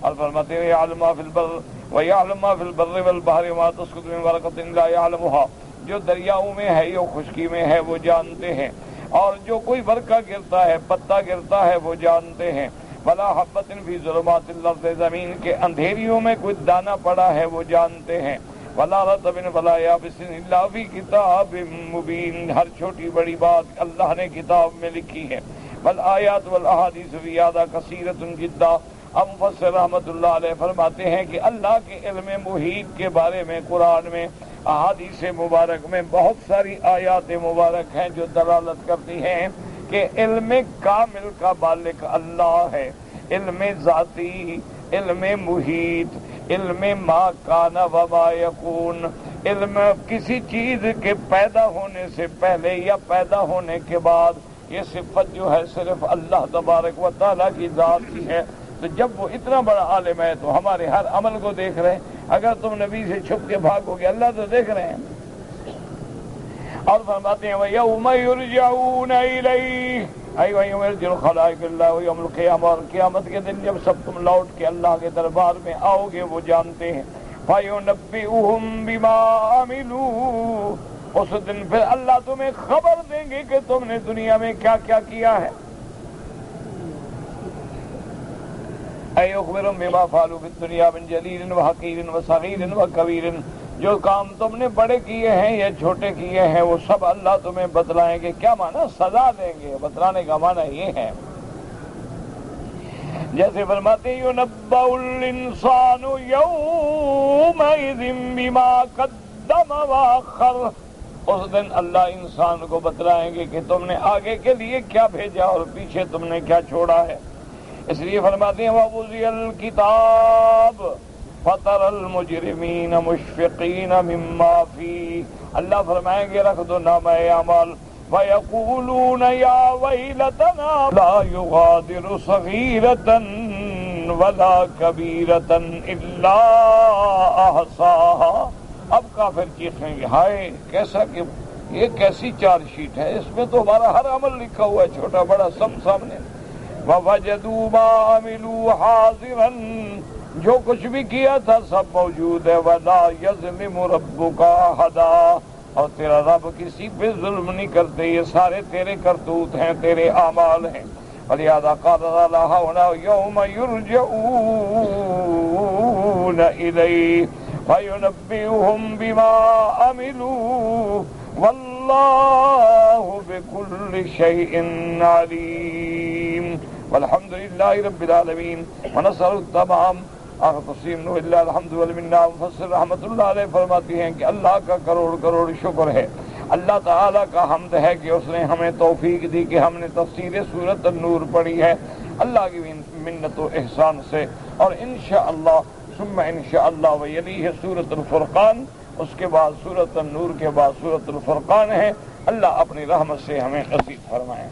A: اور فرماتے ہیں یعلم ما فی البر ویعلم ما فی البر والبحر وما تسقط من ورقۃ لا یعلمها، جو دریاؤں میں ہے یا خشکی میں ہے وہ جانتے ہیں، اور جو کوئی ورقہ گرتا ہے، پتا گرتا ہے وہ جانتے ہیں۔ ولا حبۃ فی ظلمات الارض، زمین کے اندھیریوں میں کوئی دانہ پڑا ہے وہ جانتے ہیں۔ ولا رطب ولا یابس الا فی کتاب مبین، ہر چھوٹی بڑی بات اللہ نے کتاب میں لکھی ہے۔ والآیات والاحادیث فی ھذا کثیرۃ جدا، اب مفسر رحمۃ اللہ علیہ فرماتے ہیں کہ اللہ کے علم محیط کے بارے میں قرآن میں، احادیث مبارک میں بہت ساری آیات مبارک ہیں جو دلالت کرتی ہیں کہ علم کامل کا بالغ اللہ ہے، علم ذاتی، علم محیط، علم ما کان و ما یکون، علم کسی چیز کے پیدا ہونے سے پہلے یا پیدا ہونے کے بعد، یہ صفت جو ہے صرف اللہ تبارک و تعالیٰ کی ذات کی ہے۔ تو جب وہ اتنا بڑا عالم ہے تو ہمارے ہر عمل کو دیکھ رہے ہیں، اگر تم نبی سے چھپ کے بھاگو گے اللہ تو دیکھ رہے ہیں۔ اور فرماتے ہیں وَيَوْمَ يُرْجَعُونَ إِلَيْهِ، أَيْ وَيَوْمَ يُرْجَعُ الْخَلَائِقُ إِلَّهُ يَوْمَ الْقِيَامَةِ، اور قیامت کے دن جب سب تم لوٹ کے اللہ کے دربار میں آؤ گے وہ جانتے ہیں۔ فَيُنَبِّئُهُم بِمَا عَمِلُوا، اس دن پھر اللہ تمہیں خبر دیں گے کہ تم نے دنیا میں کیا کیا کیا ہے۔ أَيُخْبِرُهُم بِمَا فَعَلُوا فِي الدُّنْيَا مِنْ جَلِيلٍ وَحَقِيرٍ وَصَغِيرٍ وَكَبِيرٍ، جو کام تم نے بڑے کیے ہیں یا چھوٹے کیے ہیں وہ سب اللہ تمہیں بتلائیں گے. کیا معنی؟ سزا دیں گے. بتلانے کا معنی یہ ہے جیسے فرماتے ہیں یُنَبَّأُ الْإِنسَانُ يَوْمَئِذٍ بِمَا قَدَّمَ وَأَخَّرَ. اس دن اللہ انسان کو بتلائیں گے کہ تم نے آگے کے لیے کیا بھیجا اور پیچھے تم نے کیا چھوڑا ہے. اس لیے فرماتے ہیں وَوُضِعَ الْكِتَابُ فَتَرَى الْمُجْرِمِينَ مُشْفِقِينَ مِمَّا فِيهِ. اللہ فرمائیں گے رکھ دو نامہ اعمال فَيَقُولُونَ يَا وَيْلَتَنَا لَا يُغَادِرُ صَغِيرَةً وَلَا كَبِيرَةً إِلَّا أَحْصَاهَا. اب کافر چیخیں گے ہائے کیسا کہ یہ کیسی چارج شیٹ ہے، اس میں تو ہمارا ہر عمل لکھا ہوا ہے، چھوٹا بڑا سب سامنے. وَوَجَدُوا مَا عَمِلُوا حَاضِرًا. جو کچھ بھی کیا تھا سب موجود ہے. وَلَا يَظْلِمُ رَبُّكَ أَحَدًا. اور تیرا رب کسی پہ ظلم نہیں کرتے، یہ سارے تیرے کرتوت ہیں، تیرے اعمال ہیں. وَلِهَذَا قَالَ تَعَالَىٰ هُنَا يَوْمَ يُرْجَعُونَ إِلَيْهِ فَيُنَبِّئُهُم بِمَا عَمِلُوا وَاللَّهُ بِكُلِّ شَيْءٍ عَلِيمٌ. والحمد للہ رب العالمین ونسأل التمام. آخر تسلیم نو اللہ الحمد والمنہ. مفسر رحمت اللہ علیہ فرماتی ہیں کہ اللہ کا کروڑ کروڑ شکر ہے، اللہ تعالیٰ کا حمد ہے کہ اس نے ہمیں توفیق دی کہ ہم نے تفسیر سورۃ النور پڑھی ہے. اللہ کی منت و احسان سے. اور انشاءاللہ ثم انشاءاللہ ویلیہ سورۃ الفرقان، اس کے بعد سورۃ النور کے بعد سورۃ الفرقان ہے. اللہ اپنی رحمت سے ہمیں نصیب فرمائے.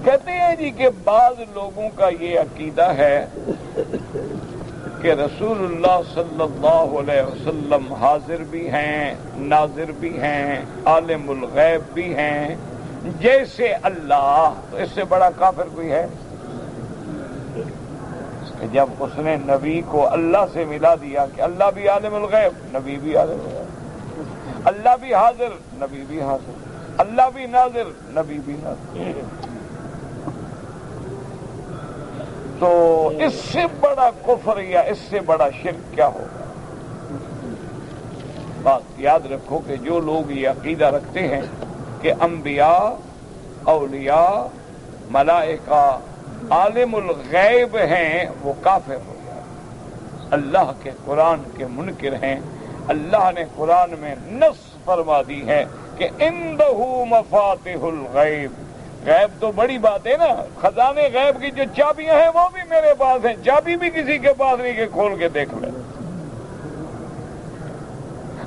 A: کہتے ہیں جی کہ بعض لوگوں کا یہ عقیدہ ہے کہ رسول اللہ صلی اللہ علیہ وسلم حاضر بھی ہیں، ناظر بھی ہیں، عالم الغیب بھی ہیں جیسے اللہ. تو اس سے بڑا کافر کوئی ہے کہ جب اس نے نبی کو اللہ سے ملا دیا کہ اللہ بھی عالم الغیب، نبی بھی عالم الغیب، اللہ بھی حاضر، نبی بھی حاضر، اللہ بھی ناظر، نبی بھی ناظر. تو اس سے بڑا کفر یا اس سے بڑا شرک کیا ہوگا؟ بات یاد رکھو کہ جو لوگ یہ عقیدہ رکھتے ہیں کہ انبیاء، اولیاء، ملائکہ عالم الغیب ہیں وہ کافر ہو جائے، اللہ کے قرآن کے منکر ہیں. اللہ نے قرآن میں نص فرما دی ہے کہ عندہ مفاتح الغیب. غیب تو بڑی بات ہے نا، خزانے غیب کی جو چابیاں ہیں وہ بھی میرے پاس ہیں، چابی بھی کسی کے پاس نہیں کہ کھول کے دیکھ لے.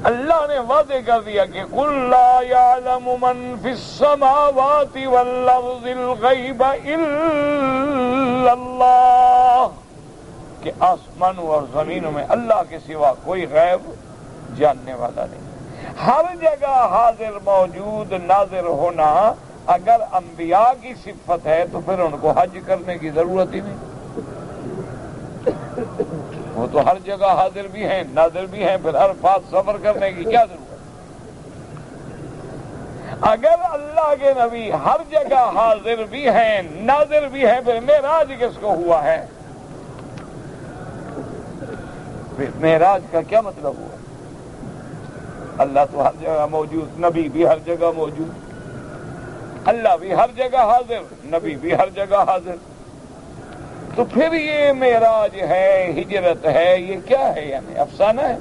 A: اللہ نے واضح کر دیا کہ قُل لَّا يَعْلَمُ مَن فِي السَّمَاوَاتِ وَالْأَرْضِ الْغَيْبَ إِلَّا اللَّهُ. کہ آسمانوں اور زمینوں میں اللہ کے سوا کوئی غیب جاننے والا نہیں. ہر جگہ حاضر موجود ناظر ہونا اگر انبیاء کی صفت ہے تو پھر ان کو حج کرنے کی ضرورت ہی نہیں. وہ تو ہر جگہ حاضر بھی ہیں، ناظر بھی ہیں، پھر عرفات سفر کرنے کی کیا ضرورت؟ اگر اللہ کے نبی ہر جگہ حاضر بھی ہیں، ناظر بھی ہیں، پھر معراج کس کو ہوا ہے؟ معراج کا کیا مطلب ہوا؟ اللہ تو ہر جگہ موجود، نبی بھی ہر جگہ موجود، اللہ بھی ہر جگہ حاضر، نبی بھی ہر جگہ حاضر. تو پھر یہ معراج ہے، ہجرت ہے، یہ کیا ہے؟ یعنی افسانہ ہے.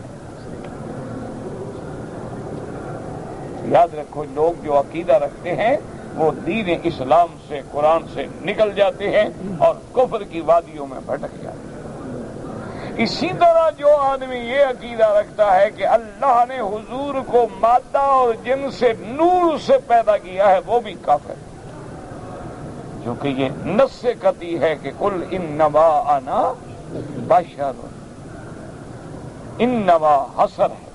A: یاد رکھو لوگ جو عقیدہ رکھتے ہیں وہ دین اسلام سے، قرآن سے نکل جاتے ہیں اور کفر کی وادیوں میں بھٹک جاتے ہیں. اسی طرح جو آدمی یہ عقیدہ رکھتا ہے کہ اللہ نے حضور کو مادہ اور جن سے نور سے پیدا کیا ہے وہ بھی کافر ہے، کیونکہ یہ نص قطعی ہے کہ قل انما انا بشر، انما حصر ہے.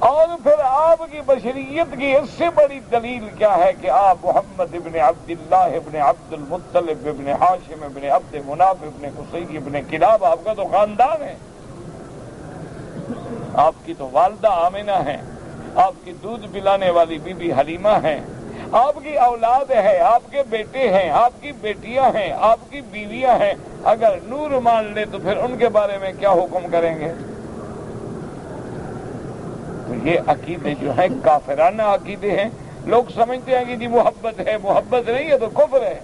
A: اور پھر آپ کی بشریت کی اس سے بڑی دلیل کیا ہے کہ آپ محمد ابن عبداللہ ابن عبد المطلب ابن ہاشم ابن عبد مناف ابن قصی ابن کلاب، آپ کا تو خاندان ہے، آپ کی تو والدہ آمنہ ہیں، آپ کی دودھ پلانے والی بی بی حلیمہ ہیں، آپ کی اولاد ہے، آپ کے بیٹے ہیں، آپ کی بیٹیاں ہیں، آپ کی بیویاں ہیں، اگر نور مان لے تو پھر ان کے بارے میں کیا حکم کریں گے؟ تو یہ عقیدے جو ہیں کافرانہ عقیدے ہیں۔ لوگ سمجھتے ہیں کہ جی محبت ہے، محبت نہیں ہے تو کفر ہے۔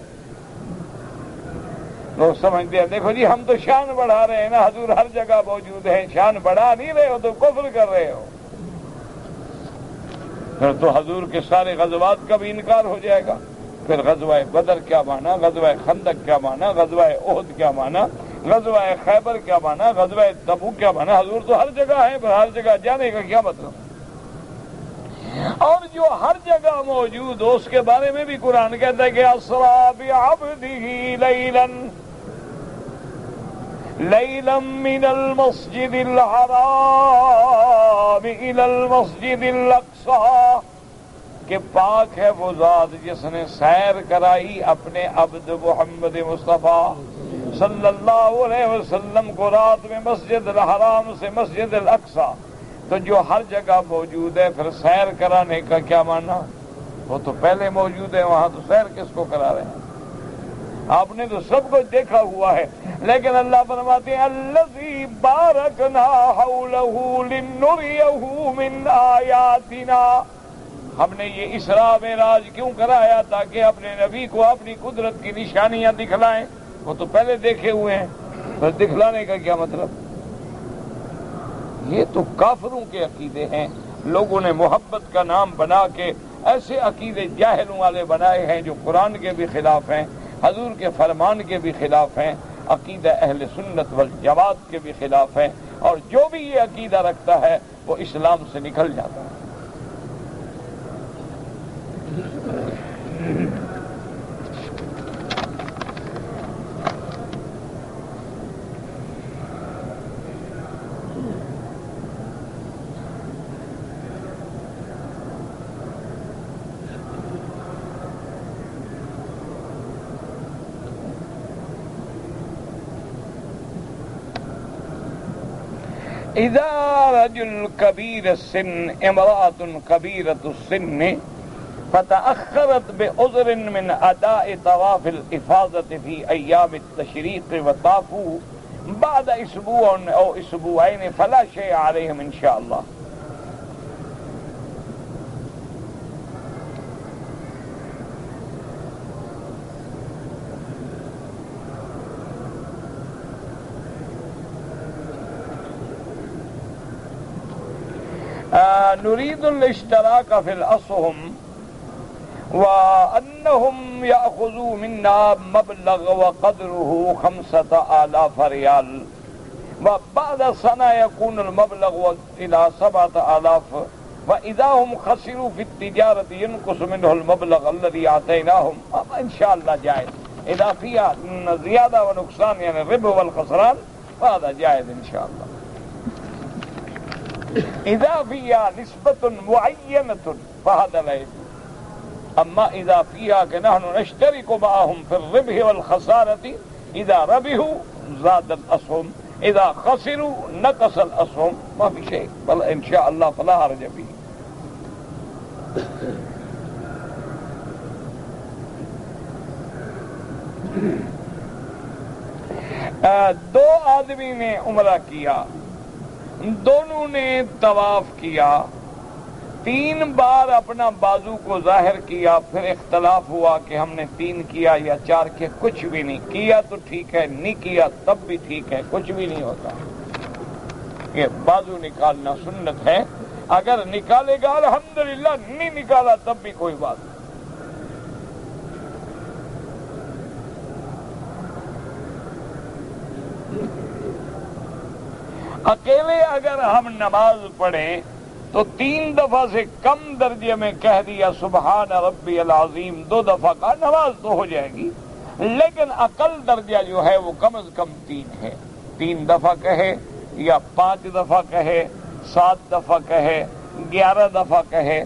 A: لوگ سمجھتے ہیں دیکھو جی ہم تو شان بڑھا رہے ہیں نا، حضور ہر جگہ موجود ہیں، شان بڑھا نہیں رہے ہو تو کفر کر رہے ہو۔ پھر تو حضور کے سارے غزوات کا بھی انکار ہو جائے گا۔ پھر غزوہ بدر کیا مانا، غزوہ خندق کیا مانا، غزوہ احد کیا مانا، غزوہ خیبر کیا مانا، غزوہ تبوک کیا مانا؟ حضور تو ہر جگہ ہے، پر ہر جگہ جانے کا کیا مطلب؟ اور جو ہر جگہ موجود ہو اس کے بارے میں بھی قرآن کہتا ہے کہ اسریٰ بعبدہ لیلا من المسجد الحرام الى المسجد الاقصی، کہ پاک ہے وہ ذات جس نے سیر کرائی اپنے عبد محمد مصطفیٰ صلی اللہ علیہ وسلم کو رات میں مسجد الحرام سے مسجد الاقصی۔ تو جو ہر جگہ موجود ہے پھر سیر کرانے کا کیا معنی؟ وہ تو پہلے موجود ہے وہاں، تو سیر کس کو کرا رہے ہیں؟ آپ نے تو سب کچھ دیکھا ہوا ہے، لیکن اللہ فرماتے ہیں الذی بارکنا حولہ لنریہ من آیاتنا۔ ہم نے یہ اسراء معراج کیوں کرایا؟ تاکہ اپنے نبی کو اپنی قدرت کی نشانیاں دکھلائیں۔ وہ تو پہلے دیکھے ہوئے ہیں، پھر دکھلانے کا کیا مطلب؟ یہ تو کافروں کے عقیدے ہیں۔ لوگوں نے محبت کا نام بنا کے ایسے عقیدے جاہلوں والے بنائے ہیں جو قرآن کے بھی خلاف ہیں، حضور کے فرمان کے بھی خلاف ہیں، عقیدہ اہل سنت والجماعت کے بھی خلاف ہیں، اور جو بھی یہ عقیدہ رکھتا ہے وہ اسلام سے نکل جاتا ہے۔ اذا رجل کبیر السن امرأة کبیرۃ السن فتأخرت بعذر من اداء طواف الافاضة في ایام التشریق وطافوا بعد اسبوع او اسبوعین فلا شیء علیہم ان شاء اللہ۔ نريد الاشتراك في الأسهم وأنهم يأخذوا منا مبلغ وقدره 5000 ريال، وبعد سنة يكون المبلغ إلى 7000، وإذا هم خسروا في التجارة ينقص منه المبلغ الذي أعطيناهم، إن شاء الله جائز۔ إذا فيها زيادة ونقصان يعني الربح والخسران فهذا جائز إن شاء الله۔ اذا فيها نسبة معينة فهذا لا يجوز، اما اذا فيها کہ نحن نشترك معهم في الربح والخسارة، اذا ربحوا زاد الاسهم، اذا خسروا نقص الاسهم، ما في شيء، بل ان شاء الله فلا حرج فيه۔ دو آدمی نے عمرہ کیا، دونوں نے طواف کیا، 3 بار اپنا بازو کو ظاہر کیا، پھر اختلاف ہوا کہ ہم نے 3 کیا یا 4 کیا، کچھ بھی نہیں کیا تو ٹھیک ہے، نہیں کیا تب بھی ٹھیک ہے، کچھ بھی نہیں ہوتا۔ یہ بازو نکالنا سنت ہے، اگر نکالے گا الحمدللہ، نہیں نکالا تب بھی کوئی بات نہیں۔ اکیلے اگر ہم نماز پڑھیں تو 3 دفعہ سے کم درجے میں کہہ دیا سبحان ربی العظیم، 2 دفعہ کا نماز تو ہو جائے گی، لیکن اقل درجہ جو ہے وہ کم از کم 3 ہے۔ 3 دفعہ کہے یا 5 دفعہ کہے، 7 دفعہ کہے، 11 دفعہ کہے،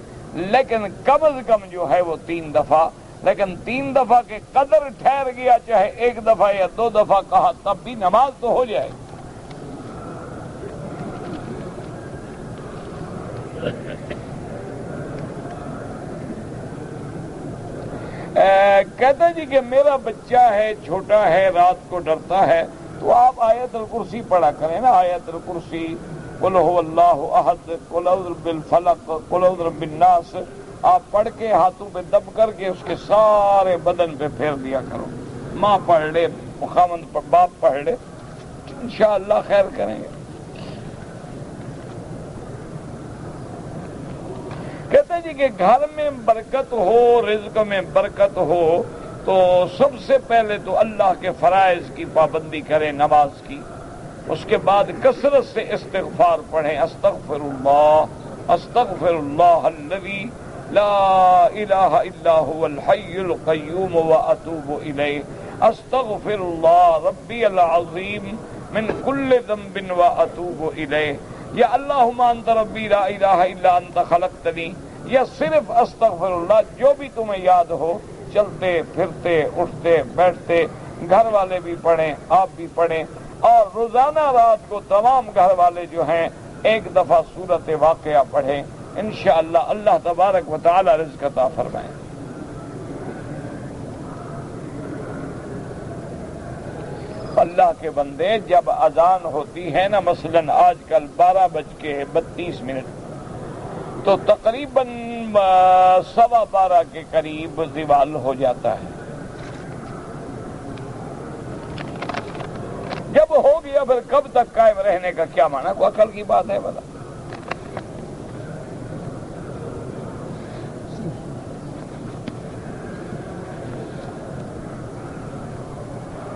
A: لیکن کم از کم جو ہے وہ 3 دفعہ۔ لیکن 3 دفعہ کے قدر ٹھہر گیا، چاہے 1 دفعہ یا 2 دفعہ کہا تب بھی نماز تو ہو جائے گی۔ کہتا جی کہ میرا بچہ ہے، چھوٹا ہے، رات کو ڈرتا ہے، تو آپ آیت الکرسی پڑھا کریں نا، آیت الکرسی، قل هو اللہ احد، قل اعوذ بالفلق، قل اعوذ بالناس، آپ پڑھ کے ہاتھوں پہ دب کر کے اس کے سارے بدن پہ پھیر دیا کرو۔ ماں پڑھ لے، خاوند باپ پڑھ لے، انشاءاللہ خیر کریں گے۔ کہتے جی کہ گھر میں برکت ہو، رزق میں برکت ہو، تو سب سے پہلے تو اللہ کے فرائض کی پابندی کریں، نماز کی، اس کے بعد کثرت سے استغفار پڑھیں، استغفر اللہ الذی لا الہ الا هو الحی القیوم واتوب الیہ، استغفر اللہ ربی العظیم من کل ذنب واتوب الیہ، یا اللہم انت ربی لا الہ الا انت خلقتنی، یا صرف استغفر اللہ، جو بھی تمہیں یاد ہو، چلتے پھرتے اٹھتے بیٹھتے، گھر والے بھی پڑھیں، آپ بھی پڑھیں، اور روزانہ رات کو تمام گھر والے جو ہیں ایک دفعہ سورت واقعہ پڑھیں، انشاءاللہ اللہ تبارک و تعالی رزق عطا فرمائیں۔ اللہ کے بندے، جب اذان ہوتی ہے نا، مثلاً آج کل 12:32 تو تقریباً 12:15 کے قریب زوال ہو جاتا ہے۔ جب ہو گیا پھر کب تک قائم رہنے کا کیا معنی؟ کوئی عقل کی بات ہے بلا؟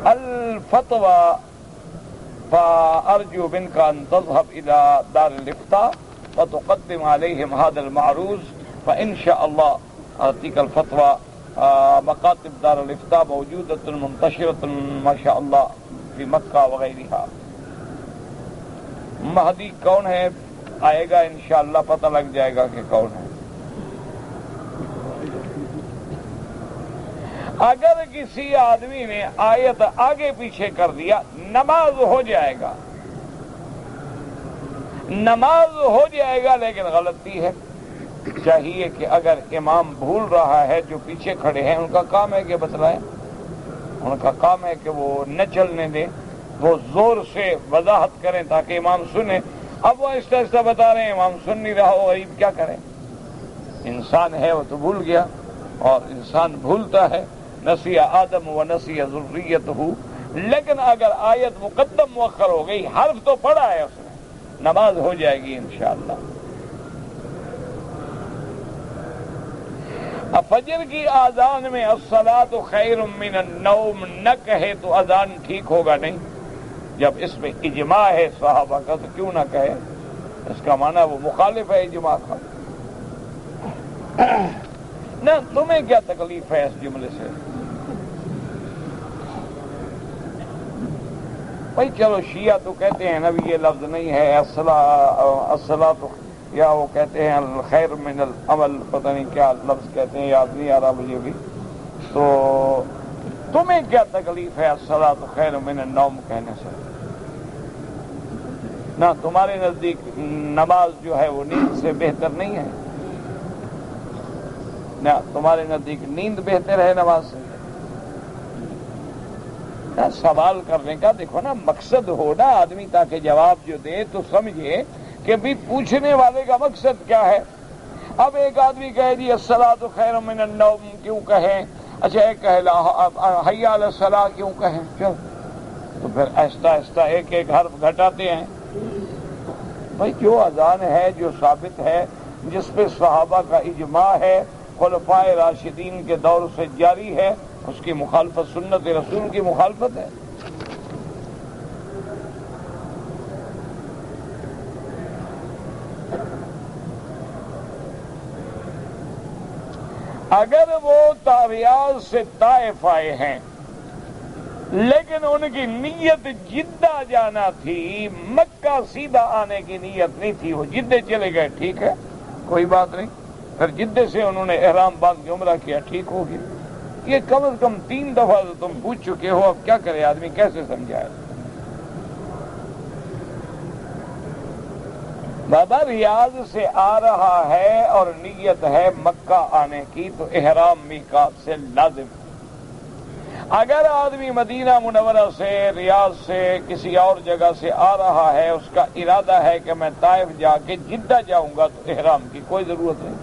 A: الفتوى فأرجو منك أن تذهب إلى دار الإفتاء فتقدم عليهم هذا المعروض، فإن شاء الله أعطيك الفتوى۔ مکاتب دار الإفتاء موجودة منتشرة ما شاء الله في مکہ وغیرہ۔ مہدی کون ہے آئے گا انشاءاللہ پتہ لگ جائے گا کہ کون ہے۔ اگر کسی آدمی نے آیت آگے پیچھے کر دیا، نماز ہو جائے گا، نماز ہو جائے گا، لیکن غلطی ہے۔ چاہیے کہ اگر امام بھول رہا ہے، جو پیچھے کھڑے ہیں ان کا کام ہے کہ بتلائیں، ان کا کام ہے کہ وہ نہ چلنے دیں، وہ زور سے وضاحت کریں تاکہ امام سنے۔ اب وہ آہستہ آہستہ بتا رہے ہیں، امام سن نہیں رہا، وہ غریب کیا کریں؟ انسان ہے، وہ تو بھول گیا، اور انسان بھولتا ہے، نسی آدم و نسی ذریتہ، لیکن اگر آیت مقدم مؤخر ہو گئی، حرف تو پڑھا ہے اس نے، نماز ہو جائے گی انشاءاللہ۔ فجر کی اذان میں الصلاۃ خیر من النوم نہ کہے تو اذان ٹھیک ہوگا نہیں۔ جب اس میں اجماع ہے صحابہ کا تو کیوں نہ کہے؟ اس کا معنی وہ مخالف ہے اجماع کا۔ نہ تمہیں کیا تکلیف ہے اس جملے سے؟ بھائی چلو، شیعہ تو کہتے ہیں نبی یہ لفظ نہیں ہے، الصلاۃ، یا وہ کہتے ہیں الخیر من العمل، پتہ نہیں کیا لفظ کہتے ہیں، یاد نہیں آ رہا مجھے بھی۔ تو تمہیں کیا تکلیف ہے الصلاۃ خیر من النوم کہنے سے؟ نہ تمہارے نزدیک نماز جو ہے وہ نیند سے بہتر نہیں ہے؟ نہ تمہارے نزدیک نیند بہتر ہے نماز سے؟ نہ سوال کرنے کا دیکھو نا مقصد ہو نا آدمی، تاکہ جواب جو دے تو سمجھے کہ بھی پوچھنے والے کا مقصد کیا ہے۔ اب ایک آدمی کہے جی الصلاۃ خیر من النوم کیوں کہیں؟ اچھا ایک کہے حی علی الصلاۃ کیوں کہیں؟ چل تو پھر آہستہ آہستہ ایک ایک حرف گھٹاتے ہیں۔ بھائی جو اذان ہے، جو ثابت ہے، جس پہ صحابہ کا اجماع ہے، خلفائے راشدین کے دور سے جاری ہے، اس کی مخالفت سنت رسول کی مخالفت ہے۔ اگر وہ ریاض سے طائف آئے ہیں لیکن ان کی نیت جدہ جانا تھی، مکہ سیدھا آنے کی نیت نہیں تھی، وہ جدہ چلے گئے، ٹھیک ہے، کوئی بات نہیں، پھر جدہ سے انہوں نے احرام باندھ کے عمرہ کیا، ٹھیک ہو گیا۔ یہ کم از کم 3 دفعہ تو تم پوچھ چکے ہو، اب کیا کرے آدمی، کیسے سمجھائے؟ بابا ریاض سے آ رہا ہے اور نیت ہے مکہ آنے کی تو احرام میقات سے لازم ہے۔ اگر آدمی مدینہ منورہ سے، ریاض سے، کسی اور جگہ سے آ رہا ہے، اس کا ارادہ ہے کہ میں طائف جا کے جدہ جاؤں گا تو احرام کی کوئی ضرورت نہیں۔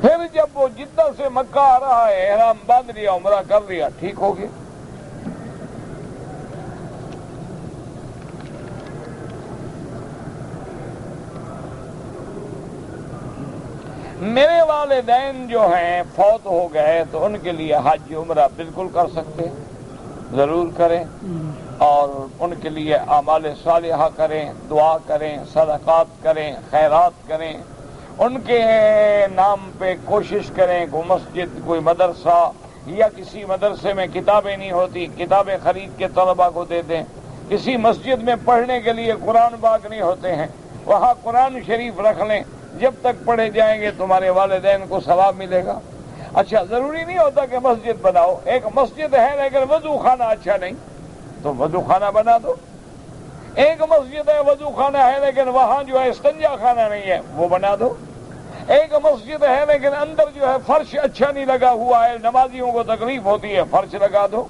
A: پھر جب وہ جدہ سے مکہ آ رہا ہے، احرام باندھ لیا، عمرہ کر لیا، ٹھیک ہو گیا۔ میرے والدین جو ہیں فوت ہو گئے تو ان کے لیے حج عمرہ بالکل کر سکتے ہیں، ضرور کریں، اور ان کے لیے اعمال صالحہ کریں، دعا کریں، صدقات کریں، خیرات کریں، ان کے نام پہ کوشش کریں، کوئی مسجد، کوئی مدرسہ، یا کسی مدرسے میں کتابیں نہیں ہوتی، کتابیں خرید کے طلباء کو دے دیں، کسی مسجد میں پڑھنے کے لیے قرآن باغ نہیں ہوتے ہیں، وہاں قرآن شریف رکھ لیں، جب تک پڑھے جائیں گے تمہارے والدین کو ثواب ملے گا۔ اچھا، ضروری نہیں ہوتا کہ مسجد بناؤ، ایک مسجد ہے لیکن وضو خانہ اچھا نہیں تو وضو خانہ بنا دو۔ ایک مسجد ہے، وضو خانہ ہے لیکن وہاں جو ہے استنجا خانہ نہیں ہے، وہ بنا دو۔ ایک مسجد ہے لیکن اندر جو ہے فرش اچھا نہیں لگا ہوا ہے، نمازیوں کو تکلیف ہوتی ہے، فرش لگا دو۔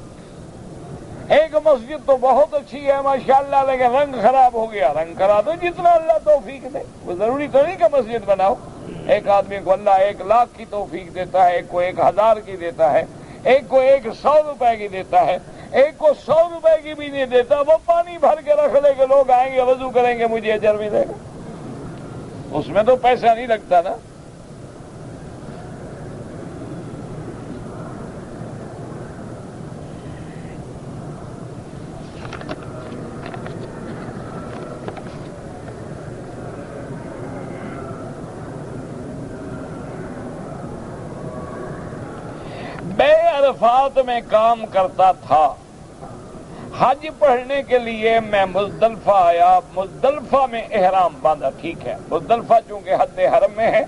A: ایک مسجد تو بہت اچھی ہے ماشاءاللہ لیکن رنگ خراب ہو گیا، رنگ کرا دو، جتنا اللہ توفیق دے۔ وہ ضروری تو نہیں کہ مسجد بناؤ۔ ایک آدمی کو اللہ 1,00,000 کی توفیق دیتا ہے، ایک کو 1,000 کی دیتا ہے، ایک کو 100 روپے کی دیتا ہے، ایک کو 100 روپے کی بھی نہیں دیتا، وہ پانی بھر کے رکھ لے کہ لوگ آئیں گے وضو کریں گے مجھے اجر ملے گا، اس میں تو پیسہ نہیں لگتا نا۔ عرفات میں کام کرتا تھا، حج پڑھنے کے لیے میں مزدلفہ آیا، مزدلفہ میں احرام باندھا، ٹھیک ہے، مزدلفہ چونکہ حد حرم میں ہے،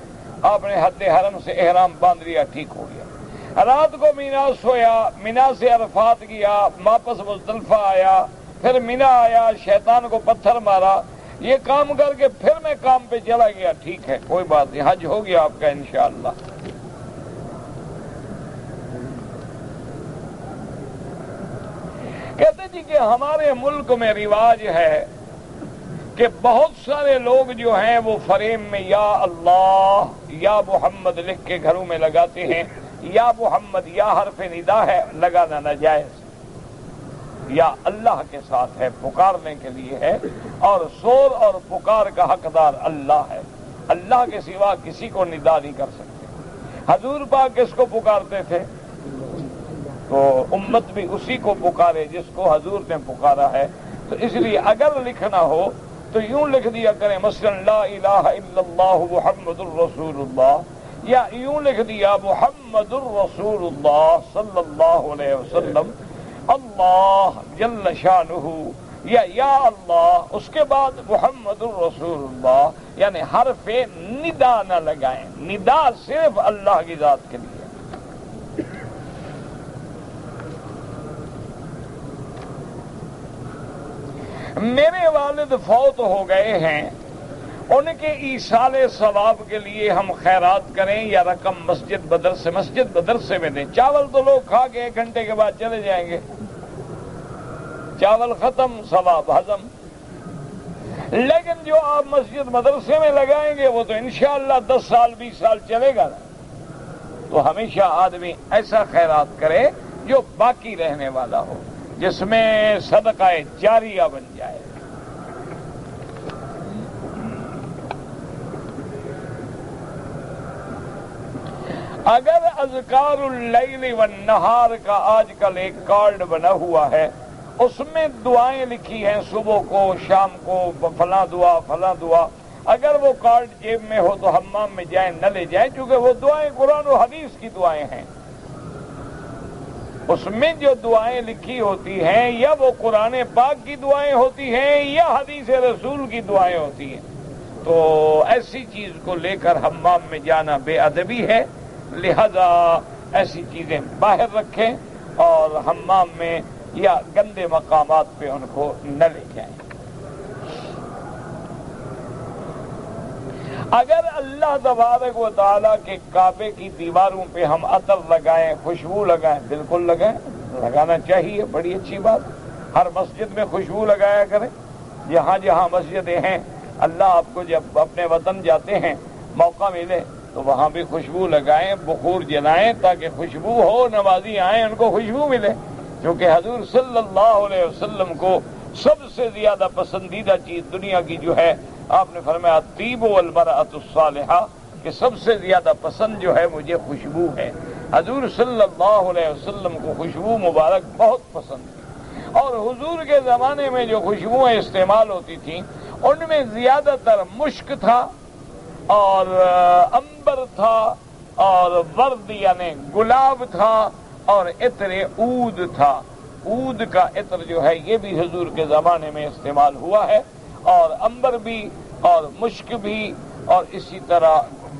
A: آپ نے حد حرم سے احرام باندھ لیا، ٹھیک ہو گیا۔ رات کو مینا سویا، مینا سے عرفات گیا، واپس مزدلفہ آیا، پھر مینا آیا، شیطان کو پتھر مارا، یہ کام کر کے پھر میں کام پہ چلا گیا، ٹھیک ہے، کوئی بات نہیں، حج ہو گیا آپ کا انشاءاللہ۔ کہتے جی کہ ہمارے ملک میں رواج ہے کہ بہت سارے لوگ جو ہیں وہ فریم میں یا اللہ یا محمد لکھ کے گھروں میں لگاتے ہیں، یا محمد یا حرف ندا ہے، لگانا ناجائز، یا اللہ کے ساتھ ہے، پکارنے کے لیے ہے، اور زور اور پکار کا حقدار اللہ ہے، اللہ کے سوا کسی کو ندا نہیں کر سکتے۔ حضور پاک کس کو پکارتے تھے؟ تو امت بھی اسی کو پکارے جس کو حضور نے پکارا ہے، تو اس لیے اگر لکھنا ہو تو یوں لکھ دیا کریں، مثلا لا الہ الا اللہ محمد الرسول اللہ، یا یوں لکھ دیا محمد الرسول اللہ صلی اللہ علیہ وسلم، اللہ جل شانہ، یا اللہ، اس کے بعد محمد الرسول اللہ، یعنی حرف ندا نہ لگائیں، ندا صرف اللہ کی ذات کے لیے۔ میرے والد فوت ہو گئے ہیں، ان کے ایصال ثواب کے لیے ہم خیرات کریں یا رقم مسجد مدرسے میں دیں؟ چاول تو لوگ کھا کے 1 گھنٹے کے بعد چلے جائیں گے، چاول ختم، ثواب ہضم، لیکن جو آپ مسجد مدرسے میں لگائیں گے وہ تو انشاءاللہ 10 سال 20 سال چلے گا نا۔ تو ہمیشہ آدمی ایسا خیرات کرے جو باقی رہنے والا ہو، جس میں صدقہ جاریہ بن جائے۔ اگر اذکار اللیل والنہار کا آج کل ایک کارڈ بنا ہوا ہے، اس میں دعائیں لکھی ہیں، صبح کو، شام کو، فلاں دعا فلاں دعا، اگر وہ کارڈ جیب میں ہو تو حمام میں جائیں، نہ لے جائیں، کیونکہ وہ دعائیں قرآن و حدیث کی دعائیں ہیں۔ اس میں جو دعائیں لکھی ہوتی ہیں یا وہ قرآن پاک کی دعائیں ہوتی ہیں یا حدیث رسول کی دعائیں ہوتی ہیں، تو ایسی چیز کو لے کر حمام میں جانا بے ادبی ہے، لہذا ایسی چیزیں باہر رکھیں اور حمام میں یا گندے مقامات پہ ان کو نہ لے جائیں۔ اگر اللہ تبارک و تعالیٰ کے کعبے کی دیواروں پہ ہم عطر لگائیں، خوشبو لگائیں، بالکل لگائیں، لگانا چاہیے، بڑی اچھی بات۔ ہر مسجد میں خوشبو لگایا کریں، جہاں جہاں مسجدیں ہیں، اللہ آپ کو جب اپنے وطن جاتے ہیں موقع ملے تو وہاں بھی خوشبو لگائیں، بخور جلائیں، تاکہ خوشبو ہو، نمازی آئیں ان کو خوشبو ملے، کیونکہ حضور صلی اللہ علیہ وسلم کو سب سے زیادہ پسندیدہ چیز دنیا کی جو ہے، آپ نے فرمایا الطیب والمرأۃ الصالحہ، کہ سب سے زیادہ پسند جو ہے مجھے خوشبو ہے۔ حضور صلی اللہ علیہ وسلم کو خوشبو مبارک بہت پسند تھی، اور حضور کے زمانے میں جو خوشبوئیں استعمال ہوتی تھیں ان میں زیادہ تر مشک تھا اور عنبر تھا اور ورد یعنی گلاب تھا اور عطر عود تھا۔ عود کا عطر جو ہے یہ بھی حضور کے زمانے میں استعمال ہوا ہے، اور عنبر بھی اور مشک بھی اور اسی طرح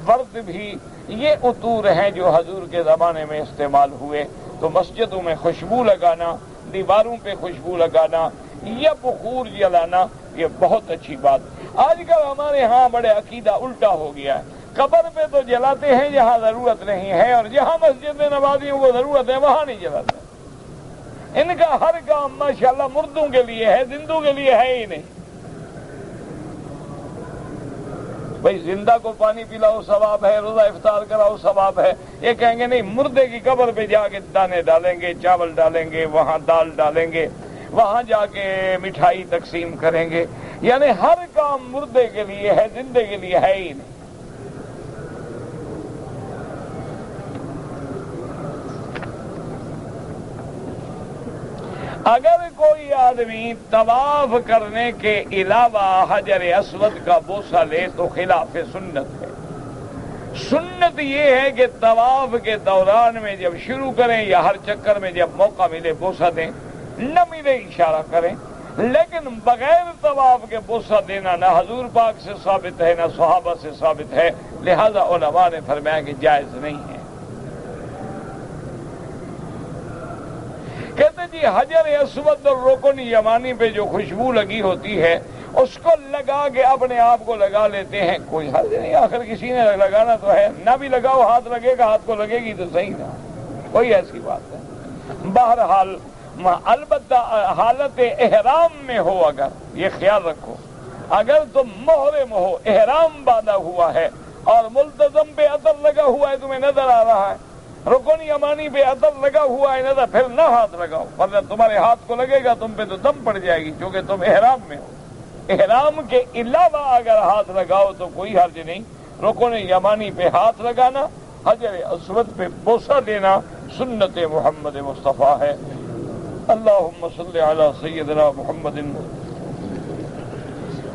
A: ورد بھی، یہ عطور ہیں جو حضور کے زمانے میں استعمال ہوئے۔ تو مسجدوں میں خوشبو لگانا، دیواروں پہ خوشبو لگانا یا بخور جلانا، یہ بہت اچھی بات۔ آج کل ہمارے ہاں بڑے عقیدہ الٹا ہو گیا ہے، قبر پہ تو جلاتے ہیں جہاں ضرورت نہیں ہے، اور جہاں مسجد میں نمازیوں کو ضرورت ہے وہاں نہیں جلاتے۔ ان کا ہر کام ماشاءاللہ مردوں کے لیے ہے، زندوں کے لیے ہے ہی نہیں۔ بھئی زندہ کو پانی پلاؤ ثواب ہے، روزہ افطار کراؤ ثواب ہے، یہ کہیں گے نہیں مردے کی قبر پہ جا کے دانے ڈالیں گے، چاول ڈالیں گے، وہاں دال ڈالیں گے، وہاں جا کے مٹھائی تقسیم کریں گے، یعنی ہر کام مردے کے لیے ہے، زندے کے لیے ہے ہی نہیں۔ اگر کوئی آدمی طواف کرنے کے علاوہ حجر اسود کا بوسہ لے تو خلاف سنت ہے۔ سنت یہ ہے کہ طواف کے دوران میں جب شروع کریں یا ہر چکر میں جب موقع ملے بوسہ دیں، نہ ملے اشارہ کریں، لیکن بغیر طواف کے بوسہ دینا نہ حضور پاک سے ثابت ہے نہ صحابہ سے ثابت ہے، لہذا علماء نے فرمایا کہ جائز نہیں ہے۔ کہتے جی حجر اسود اور رکن یمانی پہ جو خوشبو لگی ہوتی ہے اس کو لگا کے اپنے آپ کو لگا لیتے ہیں، کوئی حرج نہیں، آخر کسی نے لگانا تو ہے، نہ بھی لگاؤ ہاتھ لگے گا، ہاتھ کو لگے گی تو صحیح نہ، کوئی ایسی بات ہے۔ بہرحال البتہ حالت احرام میں ہو، اگر یہ خیال رکھو، اگر تم محرم ہو، احرام باندھا ہوا ہے اور ملتزم پہ عطر لگا ہوا ہے، تمہیں نظر آ رہا ہے، رکن یمانی پہ عطر لگا ہوا ہے نظر، پھر نہ ہاتھ لگاؤ، ورنہ تمہارے ہاتھ کو لگے گا تم پہ تو دم پڑ جائے گی، کیونکہ تم احرام میں ہو۔ احرام کے علاوہ اگر ہاتھ لگاؤ تو کوئی حرج نہیں۔ رکن یمانی پہ ہاتھ لگانا، حجر اسود پہ بوسہ دینا سنت محمد مصطفیٰ ہے۔ اللہم صلی علی سیدنا محمد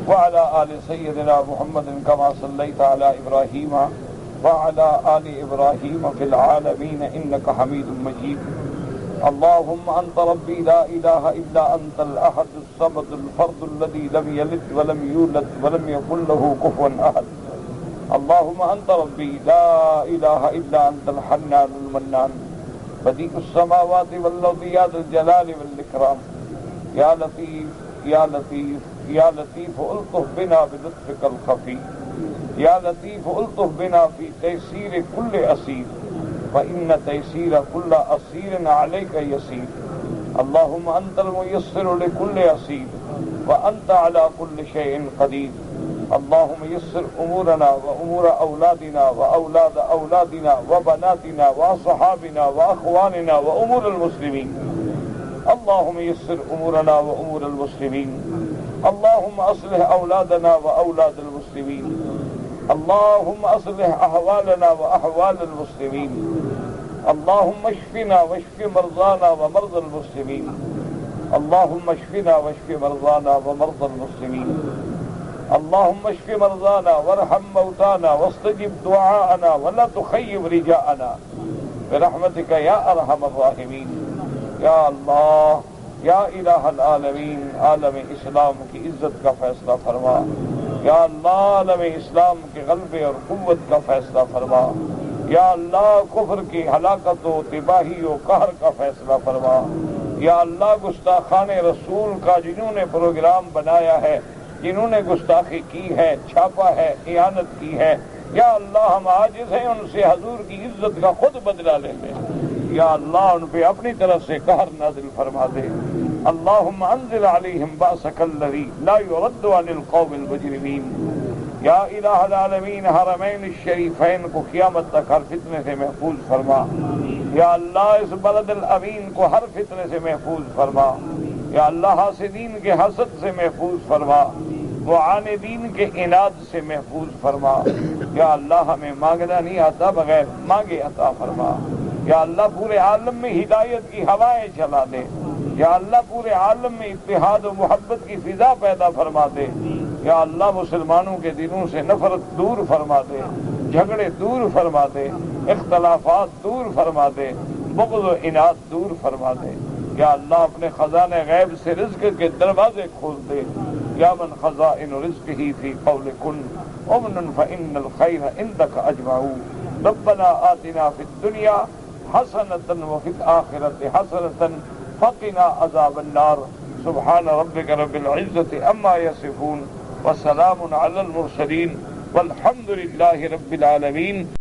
A: وعلی آل سیدنا محمد کما صلیت علی ابراہیم وعلی آل ابراہیم فی العالمین انک حمید مجید۔ اللہم انت ربی لا الہ الا انت الاحد الصمد الفرد الذی لم یلد ولم یولد ولم یکن له کفوا احد۔ اللہم انت ربی لا الہ الا انت الحنان المنان بدیع السماوات والارض یا ذا الجلال والاکرام۔ یا لطیف یا لطیف یا لطیف الطف بنا بلطفک الخفی، یا لطیف الطف بنا فی تیسیر کل اسیر فإن تيسير كل أسير عليك يسير۔ اللهم أنت الميسر لكل أسير وأنت على كل شيء قدير۔ اللهم يسر أمورنا وأمور أولادنا وأولاد أولادنا وبناتنا وأصحابنا وأخواننا وأمور المسلمين۔ اللهم يسر أمورنا وأمور المسلمين۔ اللهم أصلح أولادنا وأولاد المسلمين۔ اللهم أصلح أحوالنا وأحوال المسلمين۔ اللهم اشفنا واشف مرضانا ومرضى المسلمين۔ اللهم اشفنا واشف مرضانا ومرضى المسلمين۔ اللهم اشف مرضانا وارحم موتانا واستجب دعاءنا ولا تخيب رجاءنا برحمتك يا أرحم الراحمين۔ یا اللہ، یا الہ العالمین، عالم اسلام کی عزت کا فیصلہ فرما۔ یا اللہ، عالم اسلام کے غلبے اور قوت کا فیصلہ فرما۔ یا اللہ، کفر کی ہلاکت و تباہی و قہر کا فیصلہ فرما۔ یا اللہ، گستاخان رسول کا جنہوں نے پروگرام بنایا ہے جنہوں نے گستاخی کی ہے، چھاپا ہے، خیانت کی ہے، یا اللہ ہم عاجز ہیں، ان سے حضور کی عزت کا خود بدلہ لے لیں۔ یا اللہ ان پہ اپنی طرف سے قہر نازل فرما دے۔ اللہم انزل علیہم بأسک الذی لا یرد عن القوم المجرمین۔ یا الہ العالمین حرمین الشریفین کو قیامت تک ہر فتنے سے محفوظ فرما۔ یا اللہ اس بلد الامین کو ہر فتنے سے محفوظ فرما۔ یا اللہ حاسدین کے حسد سے محفوظ فرما، معاندین کے عناد سے محفوظ فرما۔ یا اللہ ہمیں مانگنا نہیں آتا، بغیر مانگے عطا فرما۔ یا اللہ پورے عالم میں ہدایت کی ہوائیں چلا دے۔ یا اللہ پورے عالم میں اتحاد و محبت کی فضا پیدا فرما دے۔ یا اللہ مسلمانوں کے دلوں سے نفرت دور فرما دے، جھگڑے دور فرما دے، اختلافات دور فرما دے، بغض و عناد دور فرما دے۔ یا اللہ اپنے خزانہ غیب سے رزق کے دروازے کھول دے۔ یا من خزائن رزقہ فی قول کن امن فإن الخیر عندک اجمع۔ ربنا آتنا فی الدنیا حسنۃ وفی الآخرۃ حسنۃ وقنا عذاب النار۔ سبحان ربک رب العزۃ عما یصفون وسلام علی المرسلین والحمد للہ رب العالمین۔